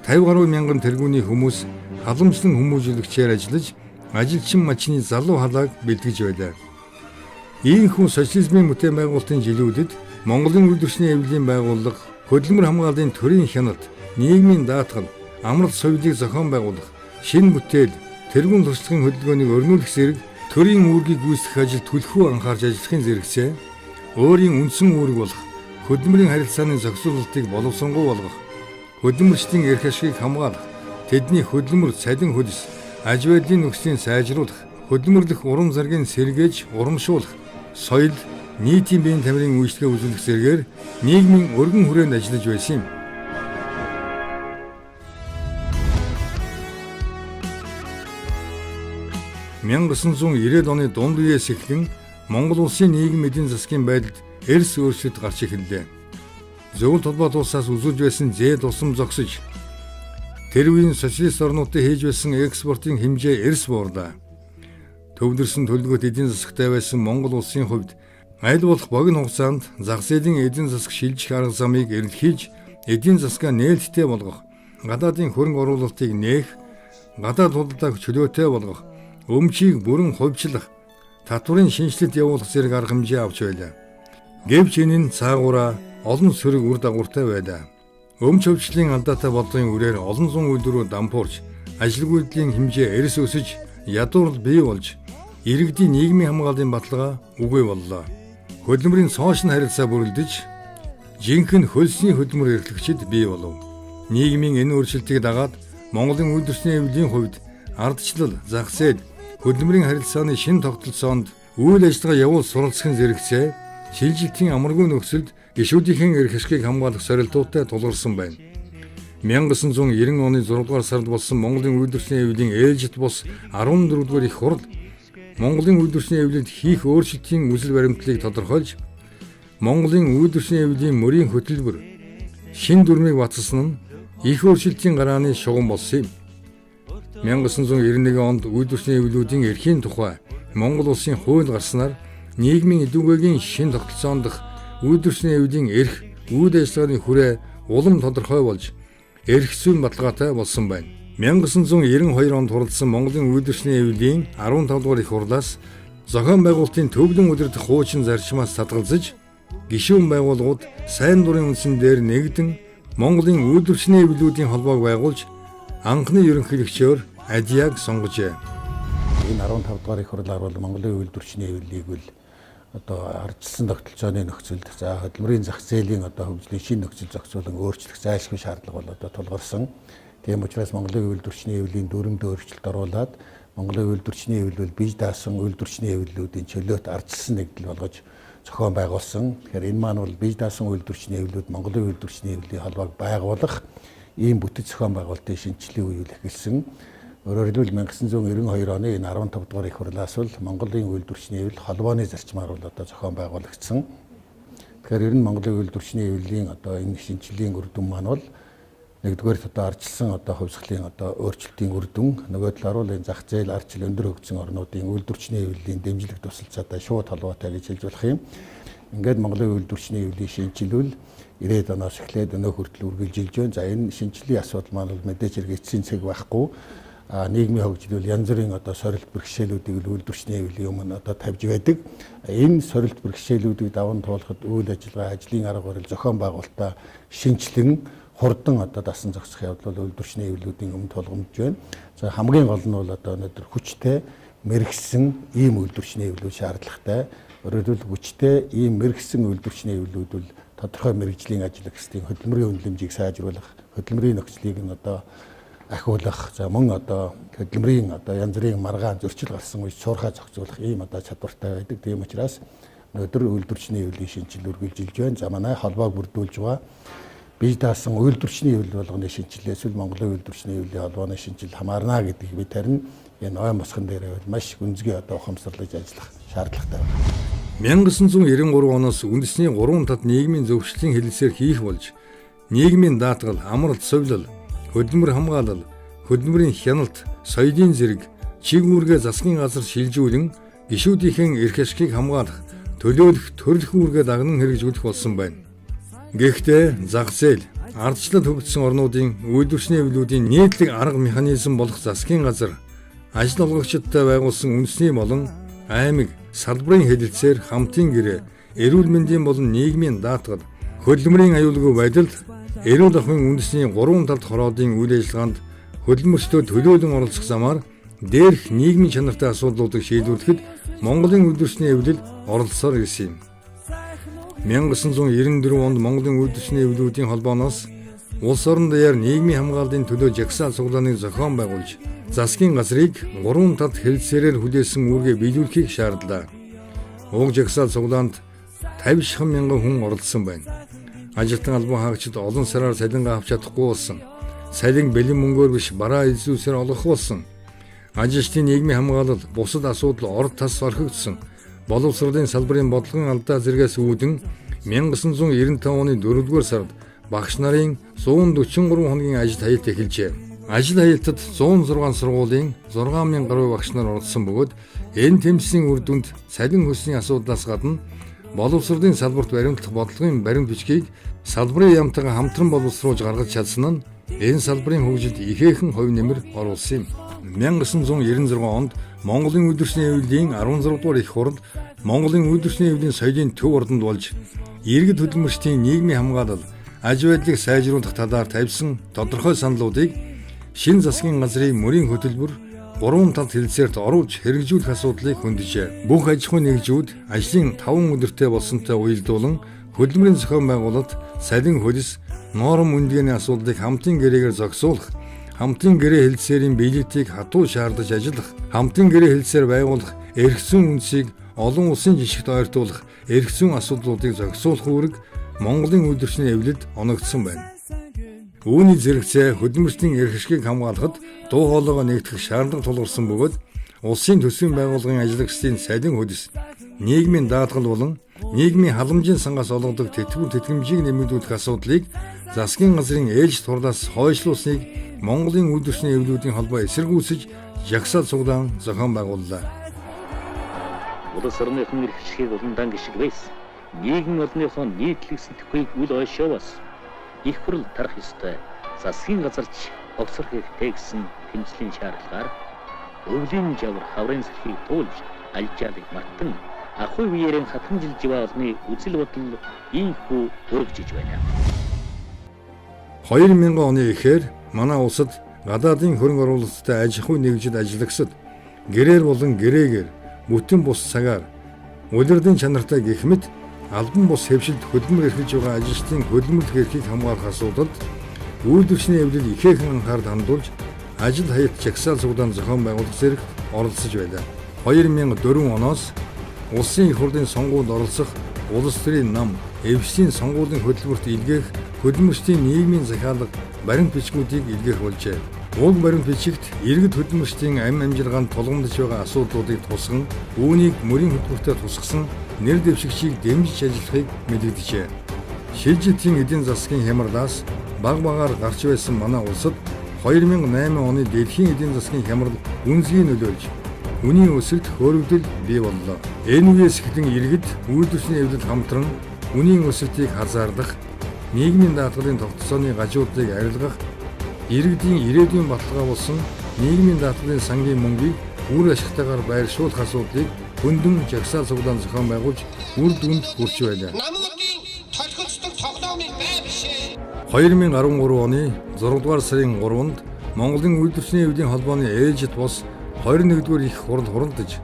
50 гаруй мянган тэргүүний хүмүүс халамжлан хүмүүжүүлэгчээр ажиллаж, ажилчин мачны залуу халааг бэлтгэж байлаа. Ийхүү социализмын бүтээн байгуулалтын жилүүдэд Монголын үйлдвэрчний аюулын байгууллага хөдөлмөр хамгааллын төрийн хяналт, нийгмийн даатгал, амралт соёлыг зохион байгуулах, шинэ бүтээл, тэргуун туршлагын хөдөлгөөнийг өрнүүлэх зэрэг төрийн үүргийг гүйцэтгэх ажил түлхүү анхаарч ажиллахын зэрэгцээ өөрийн үндсэн үүрэг болох хөдөлмөрийн харилцааны зохицуулалтыг боловсронгуй болгох, хөдөлмөрчдийн эрх ашигыг хамгаалах, тэдний хөдөлмөр цалин хөлс, аж байдлын нөхцөлийг сайжруулах, хөдөлмөрлөх урам зоригийг сэргээж урамшуулах, соёл, нийтийн биеийн тамирын үйлчлэгээ үзүүлэх зэргээр нийгмийн өргөн хүрээнд ажиллаж байсан юм. (1990-ад оны дунд үеэс эхлэн Монгол улсын нийгэм эдийн засгийн байдалд эрс өөрчлөлт гарч эхэллээ. Зөвлөлт холбоот улсаас үзүүлж байсан зээл тусам зогсож, тэр үеийн социалист орнуудад хийж байсан экспортын хэмжээ эрс буурлаа. Төвлөрсөн төлөвлөгөөт эдийн засагтай байсан Монгол улсын хувьд аль болох богино хугацаанд зах зээлийн эдийн засаг шилжих арга замыг эрэлхийлж, эдийн засгаа нээлттэй болгох, гадаадын хөрөнгө оруулалтыг нээх, гадаад худалдааг чөлөөтэй болгох, өмчийг бүрэн хувьчлах, татварын шинжилэлт явуулах зэрэг арга хэмжээ авч байлаа. Гэвч энэ нь цаагаараа олон сөрөг үр дагавартай байлаа. Өмч хөвчлийн алдаатай бодлогын үрээр олон зуун үйлдвэрүүд дампуурч, ажил үйлдлийн хэмжээ эрс өсөж, ядуурл бий болж, иргэдийн нийгмийн хамгааллын баталгаа үгүй боллоо. Хөдөлмөрийн цоошин харилцаа бүрэлдэж, жинхэнэ хөлсний хөдөлмөр эрхлэгчид бий болов. Нийгмийн энэ өөрчлөлтийг дагаад Монголын үйлдвэрчний аюулын хувьд ардчлал, зах зээл, хөдөлмөрийн харилцааны шинэ тогтолцоонд үйл ажиллагаа явуул суралцахын зэрэгцээ шилжилтийн амаргүй нөхцөлд гишүүдийн эрх ашигыг хамгаалах сорилтуудтай тулгарсан байна. 1990 оны 6 дугаар сард болсон Монголын үйлдвэрчний аюулын ээлжит бус 14 дугаар их хурал Монголын үйлдвэрчний аюулд хийх өөрчлөлтийн үзэл баримтлалыг тодорхойлж, Монголын үйлдвэрчний аюулын мөрийн хөтөлбөр шин дүрмийг баталсан нь их өөрчлөлтийн гарааны шугам болсон юм. 1991 онд үйлдвэрчний аюулуудын эрхийн тухай Монгол улсын хууль гарснаар нийгмийн эдүгээгийн шин тогтолцоонд дах үйлдвэрчний аюулын эрх, үйл ажиллагааны хүрээ улам тодорхой болж, эрх зүйн баталгаатай болсон байна. 1992 онд хуралдсан Монголын үйлдвэрчний аюулын 15 дугаар их хурлаас зохион байгуулалтын төвлөн удирдах хуучин зарчмаас татгалзаж, гишүүн байгууллагууд сайн дурын үндсэн дээр нэгдэн Монголын үйлдвэрчний аюулуудын холбоог байгуулж, анхны ерөнхийлөгчөөр Адиаг сонгожээ. Энэ 15 дугаар их хурлаар бол Монголын үйлдвэрчний аюулыг бол ардчилсан тогтолцооны нөхцөлд хөдөлмөрийн зах зээлийн хөгжлийн шинэ нөхцөл зохицуулан өөрчлөх зайлшгүй шаардлага бол тулгарсан. Тийм учраас Монголын үйлдвэрчний аюулын дүрмд өөрчлөлт оруулаад Монголын үйлдвэрчний аюул бол бие даасан үйлдвэрчний аюулуудын чөлөөт ардчилсан нэгдэл болгож зохион байгуулсан. Тэгэхээр энэ маань бол бие даасан үйлдвэрчний аюулууд Монголын үйлдвэрчний аюулын холбоог байгуулах ийм бүтэц зохион байгуулалтын шинжилгээ үйл эхэлсэн. Өөрөөр хэлбэл 1992 оны энэ 15 дугаар их хурлаас бол Монголын үйлдвэрчний аюул холбооны зарчмаар бол зохион байгуулагдсан. Тэгэхээр ер нь Монголын үйлдвэрчний аюулын энэ шинжилгээний үр дүн маань бол нэгдүгээр ардчилсан хувьсгалын өөрчлөлтийн үр дүн, нөгөө талаар бол энэ зах зээл ардчил өндөр хөгжсөн орнуудын үйлдвэрчний аюулын дэмжлэг тусалцаатай шууд холбоотой гэж хэлж болох юм. Ингээд Монголын үйлдвэрчний аюулын шинжилүүл 90-ад оноос эхлээд өнөө хүртэл үргэлжилж байна. За энэ шинжилгээний асуудал маань бол мэдээж хэрэг эцсийн цэг байхгүй. Нийгмийн хөгжил бол янз бүрийн сорилт бэрхшээлүүдийг үйлдвэрчний аюулын өмнө тавьж байдаг. Энэ сорилт бэрхшээлүүдийг даван туулахад үйл ажиллагаа, ажлын арга барил, зохион байгуулалтаа шинжилэн хурдан дасан зохицох явдал бол үйлдвэрчний аюулуудын өмнө тулгамдж байна. За хамгийн гол нь бол өнөөдөр хүчтэй мэрэгсэн ийм үйлдвэрчний аюулууд шаардлагатай. Өөрөөр хэлбэл хүчтэй ийм мэрэгсэн үйлдвэрчний аюулууд бол тодорхой мэрэгжлийн ажил хэсгийн хөдөлмөрийн үнэлэмжийг сайжруулах, хөдөлмөрийн нөхцөлийг ахиулах, за мөн хөдөлмөрийн янз бүрийн маргаан зөрчил гарсан үеч суурхай зохицуулах ийм чадвартай байдаг. Тийм учраас өнөөдөр үйлдвэрчний аюулын шинжилгээ үргэлжилж байна. За манай холбоог бүрдүүлж байгаа бие даасан үйлдвэрчний хэвлэл болгоны шинжилгээ эсвэл Монголын үйлдвэрчний хэвлэлийн холбооны шинжил хамаарна гэдгийг бид харин энэ ой мосхон дээр маш гүнзгий одоо ухамсарлаж ажиллах шаардлагатай байна. 1993 оноос үндэсний 3 тат нийгмийн зөвшөлтийн хэлэлцээр хийх болж нийгмийн даатгал, амралт, совилал, хөдөлмөр хамгаалал, хөдөлмөрийн хяналт, соёлын зэрэг, чиг үүргээ засгийн газар шилжүүлэн гишүүдийн эрх ашигыг хамгаалах, төлөөлөх, төрөлх үүргээ дагнан хэрэгжүүлэх болсон байна. Гэхдээ зах зээл, ардчлал хөгжсөн орнуудын үйлдвэрчний хэвлэлүүдийн нийтлэг арга механизм болох засгийн газар ажил олгогчдод байгуулсан үндэсний болон аймаг, салбарын хэлэлцээр хамтын гэрээ, эрүүл мэндийн болон нийгмийн даатгал, хөдөлмөрийн аюулгүй байдал, эрүүл ахуйн үндэсний 3 талд хороодын үйл ажиллагаанд хөдөлмөрчдөө төлөөлөн оролцох замаар дээрх нийгмийн чанартай асуудлуудыг шийдвэрлэхэд Монголын үйлдвэрчний хэвлэл оролцсоор ирсэн юм. 1994 онд Монголын үйлдвэрчний хэвлэлүүдийн холбооноос улс орон даяар нийгмийн хамгааллын төлөө жагсаал цуглааныг зохион байгуулж, засгийн газрыг 3 талд хэлэлцээрээр хүлээсэн үүргээ биелүүлэхийг шаардлаа. Уг жагсаал цуглаанд 50 мянган хүн оролцсон байна. Ажилтан албан хаагчид олон сараар салингаа авч чадахгүй болсон. Салин бэлэн мөнгөөр биш бараа эзлүүлсээр олгох болсон. Ажилчдын нийгмийн хамгаалал, бусад асуудал орд тас орхигдсон. Боловсролын салбарын бодлогын алдаа зэргээс үүдэн 1995 оны 4-р сард багш нарын 143 хоногийн ажил хаялт эхэлжээ. Ажил хаялтад 106 сургуулийн 6000 гаруй багш нар оролцсон бөгөөд энэ тэмцлийн үр дүнд салин хөслийн асуудлаас гадна боловсролын салбарт баримтлах бодлогын баримт бичгийг салбарын яамтайгаа хамтран боловсруулж гаргаж чадсан нь энэ салбарын хөгжилд ихээхэн хувь нэмэр оруулсан юм. 1996 онд Монголын үйлдвэрчний хэвлэлийн 16 дугаар их хурд Монголын үйлдвэрчний хэвлэлийн соёлын төв ордонд болж иргэд хөдөлмөрчдийн нийгмийн хамгаалал, аж байдлыг сайжруулах талаар тавьсан тодорхой саналуудыг шинэ засгийн газрын мөрийн хөтөлбөр 3 талд хэлэлцээрт оруулж хэрэгжүүлэх асуудлыг хөндөжээ. Бүх аж ахуйн нэгжүүд ажлын 5 өдөртэй болсонтой уялдуулан хөдөлмөрийн зохион байгуулалт, салин хөлс, норм үндэгэний асуудлыг хамтын гэрээгээр зохицуулах, хамтын гэрээ хэлэлцээрийн биелэлтийг хатуу шаардаж ажиллах, хамтын гэрээ хэлэлцээр байгуулах, эрх зүйн үндсийг олон улсын жишгт ойртуулах, эрх зүйн асуудлуудыг зохицуулах үүрэг Монголын үйлдвэрчний хэвлэлд оногдсон байна. Үүний зэрэгцээ хөдөлмөрчдийн эрх ашигыг хамгаалахад дуу хоолойгоо нэгтгэх шаардлага тулгарсан бөгөөд улсын төсвийн байгууллагын ажиллагчдын салин хөлс, нийгмийн даатгал болон нийгмийн халамжийн сангаас олгодог тэтгэвэр тэтгэмжийг нэмэгдүүлэх асуудлыг засгийн газрын ээлж турлаас хойшлуулсныг Монголын үйлдвэрчний хэвлэлүүдийн холбоо эсэргүүцэж жагсаал цуглаан зохион байгууллаа. Улс орныхон эрх ашигыг уландан гიშг байсан. Нийгэм олонныхоо нийтлэг сэтгэхүйг үл ойшоовоос их хурл тарах ёстой. Засгийн газарч огцор хэрэгтэй гэсэн тэмцлийн шаардлагаар өвлийн жавар хаврын сэрхийг туулж альжаалыг мартан ахуй үеэрийн хатан жил живаа олны үзэл бодол ийхүү өргөжж байна. 2000 оны эхээр манай улсад гадаадын хөрөнгө оруулалттай аж ахуй нэгжид ажиллагсад гэрээр болон гэрээгээр бүтэн бус цагаар улирдын чанартай гэх мэт албан бус хэвшилд хөдөлмөр эрхэлж байгаа ажилчдын хөдөлмөрлөх эрхийг хамгаалах асуудалд үйлдвэрчний хэвлэл ихээхэн анхаарал хандуулж ажил хаялт жагсаал цуглаан зохион байгуулах зэрэг оролцож байлаа. 2004 оноос улсын их хурлын сонгуульд оролцох улс төрийн нам, эвслийн сонгуулийн хөтөлбөрт илгээх хөдөлмөрчдийн нийгмийн захиалга баримт бичгүүдийг илгээх болжээ. Уг баримт бичигт иргэд хөдөлмөрчдийн амь амжилгаанд тулгамдж байгаа асуудлуудыг тусган, үүнийг мөрийн хөтөлбөртөд тусгасан нэр дэвшигчийг дэмжиж ажиллахыг мэдэгджээ. Шилжилтийн эдийн засгийн хямралаас баг багаар гарч байсан манай улсад 2008 оны дэлхийн эдийн засгийн хямрал үнэлгээ нөлөөлж үнийн өсөлт хөөрөгдөл бий боллоо. Энэ үеэс эхлэн иргэд үйлдвэрчний хэвлэл хамтран үнийн өсөлтийг хазаарлах, нийгмийн даатгалын тогтолцооны гажуудыг арилгах, иргэдийн ирээдүйн баталгаа болсон нийгмийн даатгалын сангийн мөнгийг үр ашигтайгаар байршуулах асуудлыг хөндөм жагсаал цуглаан зохион байгуулж үр дүнд хүрч байлаа. 2013 оны 6 дугаар сарын 3-нд Монголын үйлдвэрчний хэвлэлийн холбооны ээлжид бос 21-р их хурал хуралдаж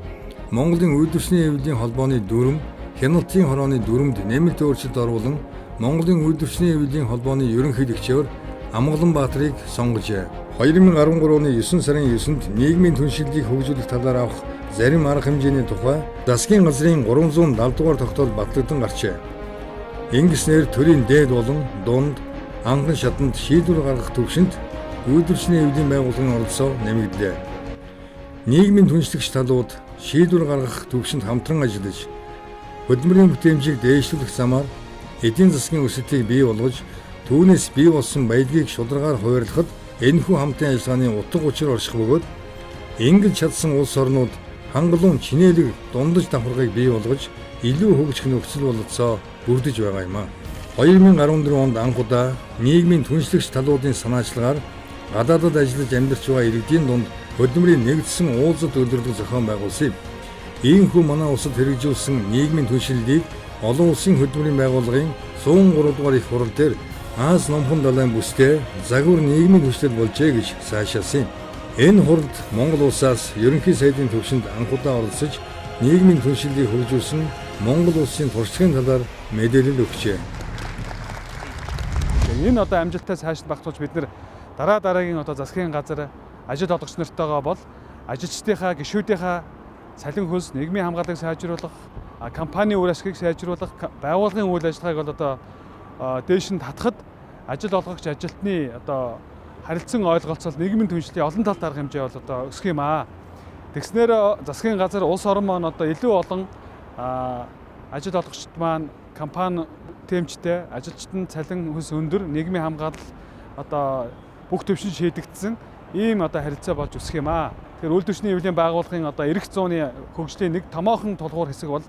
Монголын үйлдвэрчний хэвлэлийн холбооны дүрм, хяналтын хорооны дүрмд нэмэлт өөрчлөлт оруулан Монголын үйлдвэрчний хэвлэлийн холбооны ерөнхийлөгчөөр Амгалан Баатрыг сонгожээ. 2013 оны 9 сарын 9-нд нийгмийн түншлэлийг хөгжүүлэх талаар авах зарим арга хэмжээний тухай засгийн газрын 370 дугаар тогтоол батлагдсан гарчээ. Ингэснээр төрийн дээд болон дунд анхан шатанд шийдвэр гаргах төвшөнд үйлдвэрчний эвлийн байгууллагын оролцоо нэмэгдлээ. Нийгмийн түншлэгч талууд шийдвэр гаргах төвшөнд хамтран ажиллаж, хөдөлмөрийн бүтээмжийг дээшлүүлэх замаар эдийн засгийн өсөлтийг бий болгож, түүнээс бий болсон баялагийг шударгаар хуваарлахад энэхүү хамтын ажиллагааны утга учир орших бөгөөд ингэж чадсан улс орнууд хангалуун чинээлэг дундаж давхаргыг бий болгож илүү хөгжих нөхцөл бололцоо бүрдэж байгаа юм а. 2014 онд анх удаа нийгмийн түншлэгч талуудын санаачлагаар гадаадад ажиллаж амьдарч байгаа иргэдийн дунд хөдөлмөрийн нэгдсэн уулзалт өдөрлөг зохион байгуулсан юм. Иймхүү манай улсад хэрэгжүүлсэн нийгмийн түншлэлийг олон улсын хөдөлмөрийн байгууллагын 103 дугаар их хурал дээр Аз номхон далайн бүстэй загвар нийгмийн түншлэл болжээ гэж сайшаасан юм. Энэ хуралд Монгол улсаас ерөнхий сайдын төвшөнд анх удаа оролцож нийгмийн түншлэлийг хөгжүүлсэн Монгол улсын туршлагын талаар мэдээлэл өгчээ. Энэ одоо амжилттай сайшин багтуулж бид нэр дараагийн одоо засгийн газар ажил олгогч нартайгаа бол ажилчдынхаа, гишүүдийнхаа салин хөлс, нийгмийн хамгааллыг сайжруулах, компани үр ашгийг сайжруулах, байгууллагын үйл ажиллагааг бол одоо дээш нь татахад ажил олгогч ажилтны одоо харилцан ойлголцол нийгмийн түншлэлийн олон талт арга хэмжээ бол одоо өсөх юм аа. Тэгснээр засгийн газар улс орон маань одоо илүү олон ажил олгогчд маань компани тэмцтэй, ажилчтанд цалин хөлс өндөр, нийгмийн хамгаалал одоо бүх төвшин шийдэгдсэн ийм одоо харилцаа болж өсөх юм аа. Тэгэхээр үйлдвэрчний эвлийн байгууллагын одоо эх зууны хөгжлийн нэг томоохон тулгуур хэсэг бол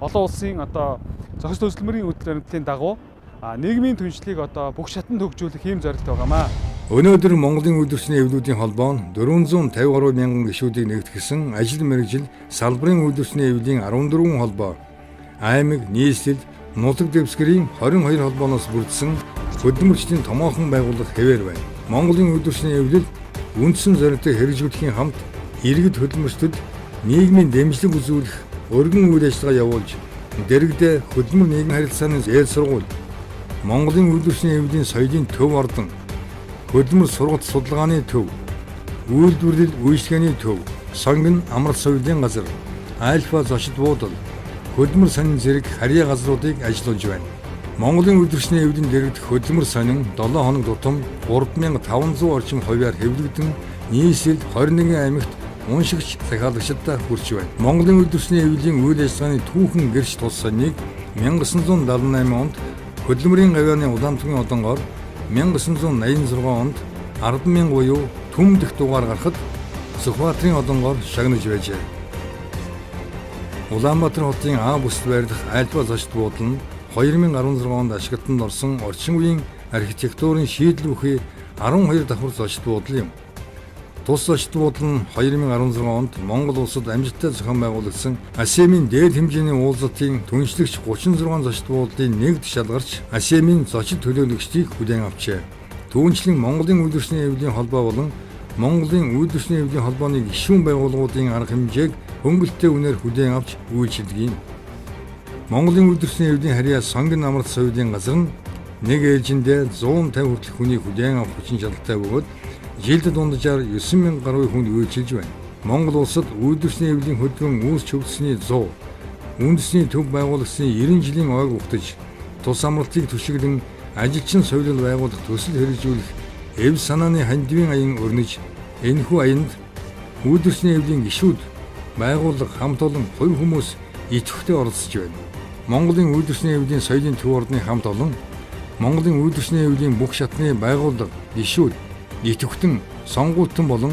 олон улсын одоо зохис төлөвлөмөрийн үйлдвэрлэлийн дагуу нийгмийн түншлийг одоо бүх шатанд хөгжүүлэх ийм зорилт байгаамаа. Өнөөдөр Монголын үйлдвэрчний эвлүүдийн холбоо нь 450 гаруй мянган гишүүдийг нэгтгэсэн ажил мэргэжил салбарын үйлдвэрчний эвлийн 14 холбоо, аймаг, нийслэл, нутаг дэвсгэрийн 22 холбооноос бүрдсэн хөдөлмөрчдийн томоохон байгууллага хэвээр байна. Монголын үйлдвэрчний эвлэл үндсэн зорилтыг хэрэгжүүлэхийн хамт иргэд хөдөлмөрчдөд нийгмийн дэмжлэг үзүүлэх өргөн үйл ажиллагаа явуулж, дэргэдээ хөдөлмөр нийгмийн харилцааны зээл сургууль, Монголын үйлдвэрчний эвлийн соёлын төв ордон, хөдөлмөр сургалт судалгааны төв, үйлдвэрлэл үйлчлэгээний төв, сонгон амар соёлын газар, альфа зочид буудал, хөдөлмөр сонин зэрэг харьяа газруудыг ажиллуулж байна. Монголын үйлдвэрчний эвлийн дэргэдэх хөдөлмөр сонин 7 хоног тутам 3500 орчим хувиар хэвлэгдэн нийслэл 21 аймагт уншигч захиалагчдад хүрч байна. Монголын үйлдвэрчний эвлийн үйл ажиллагааны түүхэн гэрч тус сониныг 1978 онд хөдөлмөрийн гавьяаны Улаанбаатарын одонгоор 1986 онд 100000 буюу Түм дэх дугаар гарахад Сүхбаатарын одонгоор шагнаж байжээ. Улаанбаатар хотын А бүсд байрлах альфа зочид буудал нь 2016 онд ашиглалтанд орсон орчин үеийн архитектурын шийдэл бүхий 12 давхар зочид буудал юм. Тус зочид буудал нь 2016 онд Монгол улсад амжилттай зохион байгуулагдсан АСЕМ-ийн дээд хэмжээний уулзалтын түншлэгч 36 зочид буудлын нэгд шалгарч АСЕМ-ийн зочид төлөөлөгчдийг хүлээн авчээ. Түүнчлэн Монголын үйлдвэрчний эвлийн холбоо болон Монголын үйлдвэрчний эвлийн холбооны гишүүн байгууллагуудын арга хэмжээг хөнгөлөлттэй үнээр хүлээн авч үйлчилдэг юм. Монголын үйлдвэрчний эвлийн харьяа сонгон амралт соёлын газар нь нэг ээлжиндээ 150 хүртэлх хүнийг хүлээн авах хүчин чадалтай бөгөөд жилд дунджаар 9000 гаруй хүн үйлчилж байна. Монгол улсад үйлдвэрчний эвлийн хөдөлгөөн үүсч хөгжсөний 100, үндэсний төв байгуулагдсны 90 жилийн ойг ухтаж, тус амралтыг түшиглэн ажилчин соёлол байгуулах төсөл хэрэгжүүлэх эв санааны хандивын аян өрнөж, энэхүү аянд үйлдвэрчний эвлийн гишүүд, байгууллага, хамт олон хувь хүмүүс идэвхтэй оролцож байна. Монголын үйлдвэрчний эвлийн соёлын төв ордны хамт олон Монголын үйлдвэрчний эвлийн бүх шатны байгууллага, гишүүд идэвхтэн сонгуультан болон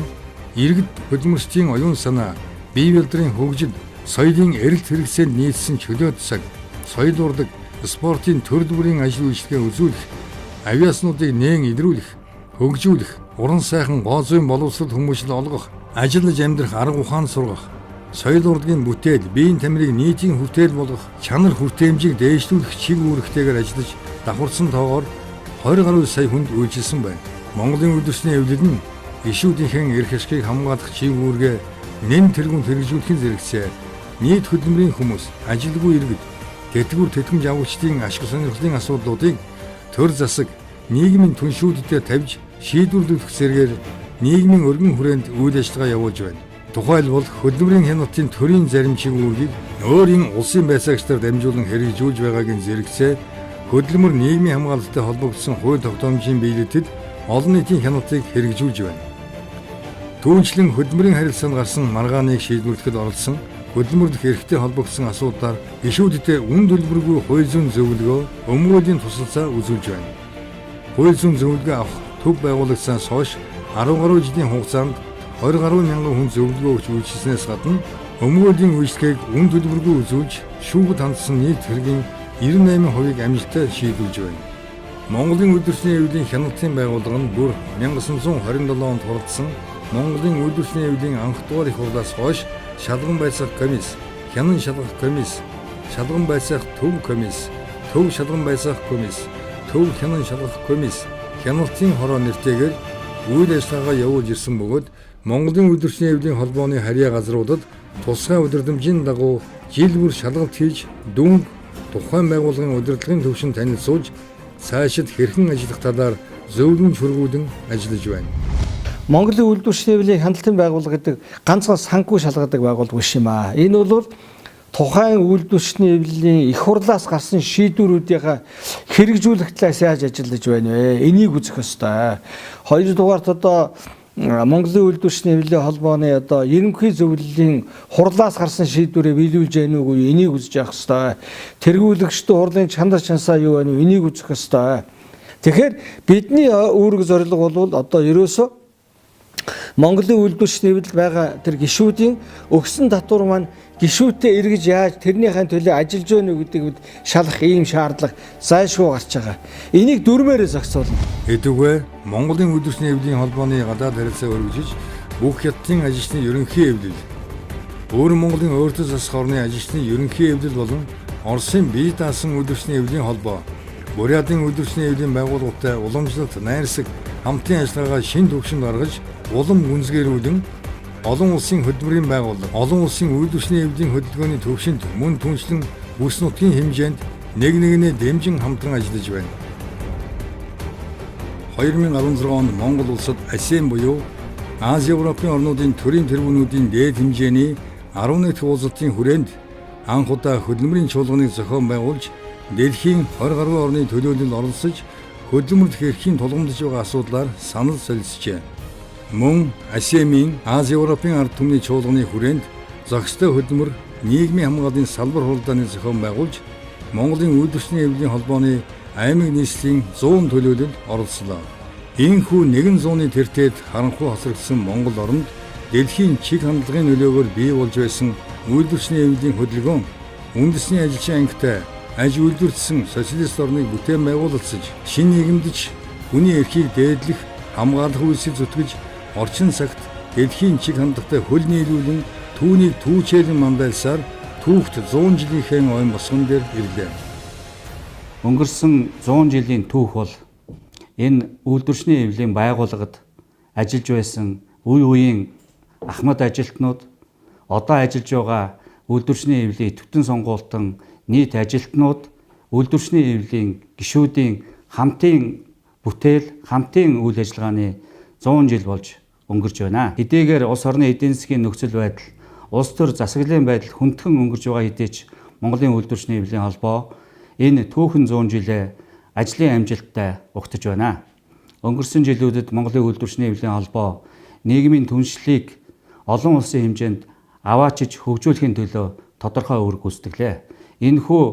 иргэд хөдөлмөрчдийн оюун санаа, бие бэлдрийн хөгжил, соёлын эрэлт хэрэгцээнд нийцсэн чөлөө засаг, соёл урлаг, спортын төрөл бүрийн ажил үйлчлэгээ үзүүлэх, авиаснуудыг нээн илрүүлэх, хөгжүүлэх, уран сайхан гоо зүйн боловсрол хүмүүжил олгох, ажиллаж амьдрах арга ухаан сургах, соёл урлагийн бүтээл, биеийн тамирыг нийтийн хүртээл болгох, чанар хүртээмжийг дээшлүүлэх чиг үүрэгтэйгээр ажиллаж давхарсан тоогоор 20 гаруй сая хүнд үйлчилсэн байна. Монголын үйлдвэрчний эвлэл нь гишүүдийнхэн эрх ашгийг хамгаалах чиг үүргээ нэн тэргүүнд хэрэгжүүлэхин зэрэгцээ нийт хөдөлмөрийн хүмүүс, ажилгүй иргэд, тэтгэвэр тэтгэмж авагчдын ашиг сонирхлын асуудлуудыг төр засаг, нийгмийн түншүүддээ тавьж шийдвэрлэх зэргээр нийгмийн өргөн хүрээнд үйл ажиллагаа явуулж байна. Тухайлбал хөдөлмөрийн хяналтын төрийн зарим чиг үүргийг өөрийн улсын байцаагчдаар дамжуулан хэрэгжүүлж байгаагийн зэрэгцээ хөдөлмөр нийгмийн хамгаалалттай холбогдсон хууль тогтоомжийн биелэгдэд олон нийтийн хяналтыг хэрэгжүүлж байна. Түүнчлэн хөдөлмөрийн харилцаанд гарсан маргааныг шийдвэрлэхэд оролцсон хөдөлмөр дэх эрхтэй холбогдсон асуудлаар гишүүдэд үн төлбөргүй хууль зүйн зөвлөгөө өмгөөлийн тусалцаа үзүүлж байна. Хууль зүйн зөвлөгөө авах төв байгуулагдсанаас хойш 10 гаруй жилийн хугацаанд 20 гаруй мянган хүн зөвлөгөө өгч үйлчилснээс гадна өмгөөлийн үйлчлэгийг үн төлбөргүй үзүүлж шүүхэд хандсан нийт хэргийн 98%-ийг амжилттай шийдүүлж байна. Монголын үйлдвэрчний эвлийн хяналтын байгууллага нь бүр 1927 онд хуралдсан Монголын үйлдвэрчний эвлийн анх дугаар их хурлаас хойш шалган байцаах комисс, хянан шалгах комисс, шалган байцаах төв комисс, төв шалган байцаах комисс, төв хянан шалгах комисс, хяналтын хороо нэртэйгээр үйл ажиллагаагаа явуулж ирсэн бөгөөд Монголын үйлдвэрчний эвлийн холбооны харьяа газруудад тусгай удирдамжийн дагуу жил бүр шалгалт хийж дүнг тухайн байгууллагын удирдлагын төвшин танилцуулж цаашид хэрхэн ажиллах талаар зөвлөмж хөргүүлэн ажиллаж байна. Монголын үйлдвэрчний эвлийн хяналтын байгууллага гэдэг ганцхан санхүү шалгадаг байгууллага биш юм аа. Энэ бол тухайн үйлдвэрчний эвлийн их хурлаас гарсан шийдвэрүүдийн хэрэгжүүлэх талаас яаж ажиллаж байна вэ? Энийг үзэх ёстой. Хоёрдугаарт одоо Монголын үйлдвэрчний эвлийн холбооны одоо ерөнхий зөвлөлийн хурлаас гарсан шийдвэрээ биелүүлж байна уу энийг үзэж явах ёстой. Тэргүүлэгчдийн хурлын чанар чансаа юу байна вэ? Энийг үзэх ёстой. Тэгэхээр бидний үүрэг зорилго бол одоо ерөөсөө Монголын үйлдвэрчний эвлэл байгаа тэр гишүүдийн өгсөн татвар маань гишүүдтэй эргэж яаж тэрнийхэн төлөө ажиллаж байна уу гэдгийг шалах ийм шаардлага зайлшгүй гарч байгаа. Энийг дөрмээрээ зохицуулна. Хэдүүгээр Монголын үйлдвэрчний эвлийн холбооны гадаад харилцаа өргөжиж бүх хятадын ажилчны ерөнхий эвлэл, өөр Монголын өөртөө засах орны ажилчны ерөнхий эвлэл болон Оросын бие даасан үйлдвэрчний эвлийн холбоо, Бурятын үйлдвэрчний эвлийн байгууллагатай уламжлалт, найрсаг хамтын ажиллагаагаа шинэ түвшинд гаргаж улам гүнзгийрүүлэн олон улсын хөдөлмөрийн байгууллага, олон улсын үйлдвэрчний эвлийн хөдөлгөөний төвшөнд мөн түншлэн бүс нутгийн хэмжээнд нэг нэгнээ дэмжин хамтран ажиллаж байна. 2016 онд Монгол улсад ASEAN буюу Ази Европын орнуудын төрийн тэргүүнүүдийн дээд хэмжээний 11 уулзалтын хүрээнд анх удаа хөдөлмөрийн чуулганыг зохион байгуулж дэлхийн 20 гаруй орны төлөөлөлд оролцож хөдөлмөр дэх эрхийн тулгамдж байгаа асуудлаар санал солилцжээ. Мөн ASEAN-ийн Ази Европын ард түмний чуулганы хүрээнд зохистой хөдөлмөр нийгмийн хамгааллын салбар хуралдааны зохион байгуулж Монголын үйлдвэрчний эвлийн холбооны аймаг нийслэлийн 100 төлөөлөлд оролцлоо. Ийхүү нэгэн зууны тэртээд харанхуй хасрагдсан Монгол оронд дэлхийн чиг хандлагын нөлөөгөөр бий болж байсан үйлдвэрчний эвлийн хөдөлгөөн үндэсний ажилчин ангитай аж үйлдвэрчсэн социалист орныг бүтээн байгуулалтсаж шинэ нийгэмдж хүний эрхийг дээдлэх хамгаалах үйлсийг зүтгэж орчин цагт дэлхийн чиг хандлагатай хөл нийлүүлэн түүнийг түүчээр мандайлсаар түүхт 100 жилийнхээ ойн босгон дээр ирлээ. Өнгөрсөн 100 жилийн түүх бол энэ үйлдвэрчний эвлийн байгууллагад ажиллаж байсан үе үеийн ахмад ажилтнууд, одоо ажиллаж байгаа үйлдвэрчний эвлийн төвтөн сонгуультан нийт ажилтнууд, үйлдвэрчний эвлийн гишүүдийн хамтын бүтээл, хамтын үйл ажиллагааны 100 жил болж өнгөрч байна. Хэдийгээр улс орны эдийн засгийн нөхцөл байдал, улс төр засаглалын байдал хүндхэн өнгөрч байгаа хэдий ч Монголын үйлдвэрчний эвлийн холбоо энэ түүхэн 100 жилээ ажлын амжилттай угтаж байна. Өнгөрсөн жилүүдэд Монголын үйлдвэрчний эвлийн холбоо нийгмийн түншлэлийг олон улсын хэмжээнд аваачиж хөгжүүлэхийн төлөө тодорхой үүрэг гүйцэтгэлээ. Энэхүү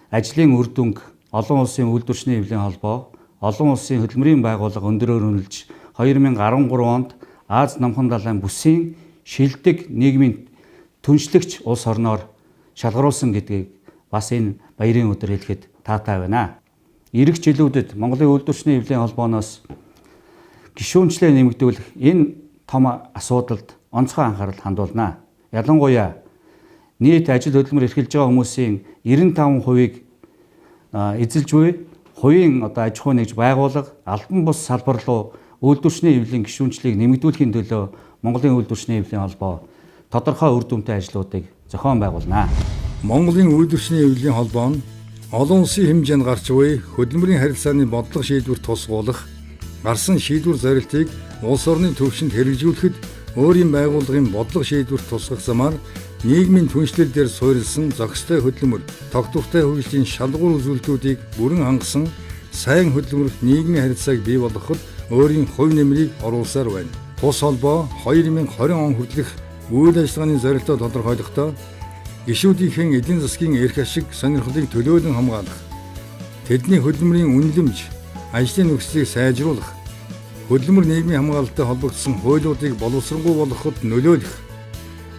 ажлын үр дүнг олон улсын үйлдвэрчний эвлийн холбоо, олон улсын хөдөлмөрийн байгууллага өндөрөөр үнэлж 2013 онд Аз намхан далайн бүсийн шилдэг нийгмийн түншлэгч улс орноор шалгаруулсан гэдгийг бас энэ баярын өдөр хэлэхэд таатай байна. Ирэх жилүүдэд Монголын үйлдвэрчний эвлийн холбооноос гишүүнчлээ нэмэгдүүлэх энэ том асуудалд онцгой анхаарал хандуулна. Ялангуяа нийт ажил хөдөлмөр эрхэлж байгаа хүмүүсийн 95%-ийг эзэлж буй хувийн одоо аж ахуй нэгж байгууллага албан бус салбар руу үйлдвэрчний эвлийн гишүүнчлийг нэмэгдүүлэхийн төлөө Монголын үйлдвэрчний эвлийн холбоо тодорхой үр дүнтэй ажлуудыг зохион байгуулна. Монголын үйлдвэрчний эвлийн холбоо нь олон улсын хэмжээнд гарч буй хөдөлмөрийн харилцааны бодлого шийдвэр тусгуулах, гарсан шийдвэр зорилтыг улс орны төвшөнд хэрэгжүүлэхэд өөрийн байгууллагын бодлого шийдвэр тусгах замаар нийгмийн түншлэл дээр суурилсан зохистой хөдөлмөр, тогтвортой хөгжлийн шалгуур үзүүлэлтүүдийг бүрэн хангасан сайн хөдөлмөр нийгмийн харилцааг бий болгоход өөрийн хувь нэмрийг оруулсаар байна. Тус холбоо 2020 он хүртэлх үйл ажиллагааны зорилтоо тодорхойлохдоо гишүүдийнхэн эдийн засгийн эрх ашиг сонирхлыг төлөөлөн хамгаалах, тэдний хөдөлмөрийн үнэлэмж, ажлын нөхцөлийг сайжруулах, хөдөлмөр нийгмийн хамгаалалттай холбогдсон хуулиудыг боловсронгүй болгоход нөлөөлөх,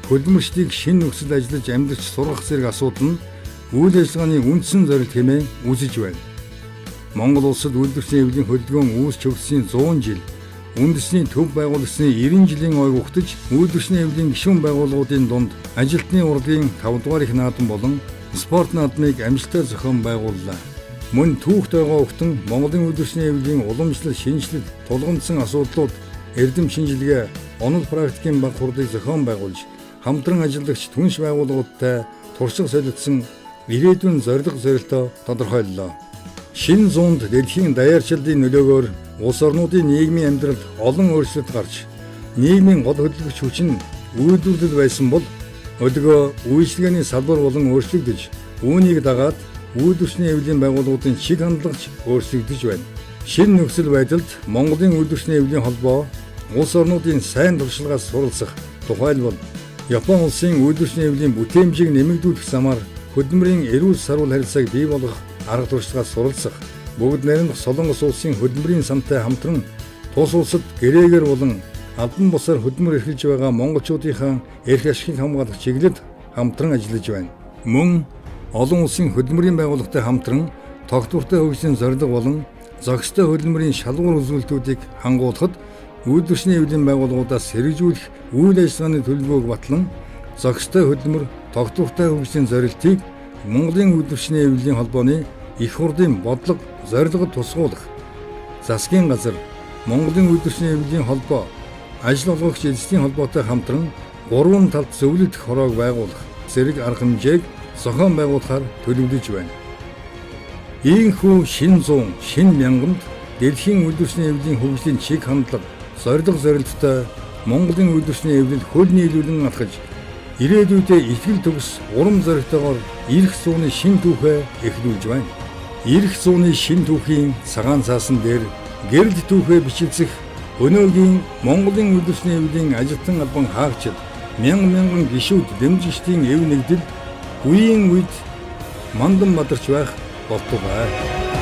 хөдөлмөрчдийг шинэ нөхцөлд ажиллаж амьдарч сургах зэрэг асуудал нь үйл ажиллагааны үндсэн зорилт хэмээн үзэж байна. Монгол улсад үйлдвэрчлийн эвлийн хөдөлгөөн үүсч өгсөн 100 жил, үндэсний төв байгуулагдсны 90 жилийн ой хугтаж үйлдвэрчлийн эвлийн гишүүн байгууллагуудын дунд ажилтны урлагийн 5 дугаар их наадам болон спорт наадмыг амжилтаар зохион байгууллаа. Мөн түүх тойгоо өгтөн Монголын үйлдвэрчлийн эвлийн уламжлал, шинжилэл, тулгамдсан асуудлууд, эрдэм шинжилгээ, онол практикийн баг хурлыг зохион байгуулж, хамтран ажиллагч түнш байгууллагуудтай туршлага солилцсон ирээдүйн зорилтоо тодорхойллоо. Шинэ зуунд дэлхийн даяарчлалын нөлөөгөөр улс орнуудын нийгмийн амьдралд олон өөрчлөлт гарч, нийгмийн гол хөдөлгөгч хүч нь үйлдвэрлэл байсан бол өдгөө үйлчлэгээний салбар болон өөрчлөгдөж, үүнийг дагаад үйлдвэрчлийн эвлийн байгууллагуудын шиг хандлагч өөрчлөгдөж байна. Шинэ нөхцөл байдалд Монголын үйлдвэрчлийн эвлийн холбоо улс орнуудын сайн туршлагаас суралцах, тухайлбал Япон улсын үйлдвэрчлийн эвлийн бүтээмжийг нэмэгдүүлэх замаар хөдөлмөрийн эрүүл сарвал харилцааг бий болгох арга туршлагаас суралцах, бүгд найрамдах Солонгос улсын хөдөлмөрийн самтай хамтран тус улсад гэрээгээр болон албан бусаар хөдөлмөр эрхэлж байгаа монголчуудынхаа эрх ашигыг хамгаалах чиглэлд хамтран ажиллаж байна. Мөн олон улсын хөдөлмөрийн байгууллагатай хамтран тогтвортой хөгжлийн зорилго болон зохистой хөдөлмөрийн шалгуур үзүүлэлтүүдийг хангуулахад үйлдвэрчлийн эвлийн байгууллагуудаас хэрэгжүүлэх үйл ажиллагааны төлөвлөгөөг батлан зохистой хөдөлмөр, тогтвортой хөгжлийн зорилтыг Монголын үйлдвэрчлийн эвлийн холбооны их хурлын бодлого, зорилгод тусгуулах, засгийн газар, Монголын үйлдвэрчлийн эвлийн холбоо, ажил олгогч эзэсийн холбоотой хамтран 3 талд зөвлөлдөх хороог байгуулах зэрэг арга хэмжээг зохион байгуулахаар төлөвлөж байна. Ийхүү шинэ зуун, шинэ мянганд дэлхийн үйлдвэрчлийн эвлийн хөгжлийн чиг хандлага, зорилттой Монголын үйлдвэрчлийн эвлэл хөл нийлүүлэн алхаж, ирээдүйдээ ихтгэл төгс урам зоригтойгоор ирэх зууны шинэ түүхээ эхлүүлж байна. Ирэх зууны шинэ түүхийн цагаан цаасан дээр гэрэл түүхээ бичигдэх өнөөгийн Монголын үйлдвэрчлийн эвлийн ажилтан албан хаагчид, мянган гишүүд, дэмжигчдийн эв нэгдэл үеийн үед мандан мадарч байх болтугай.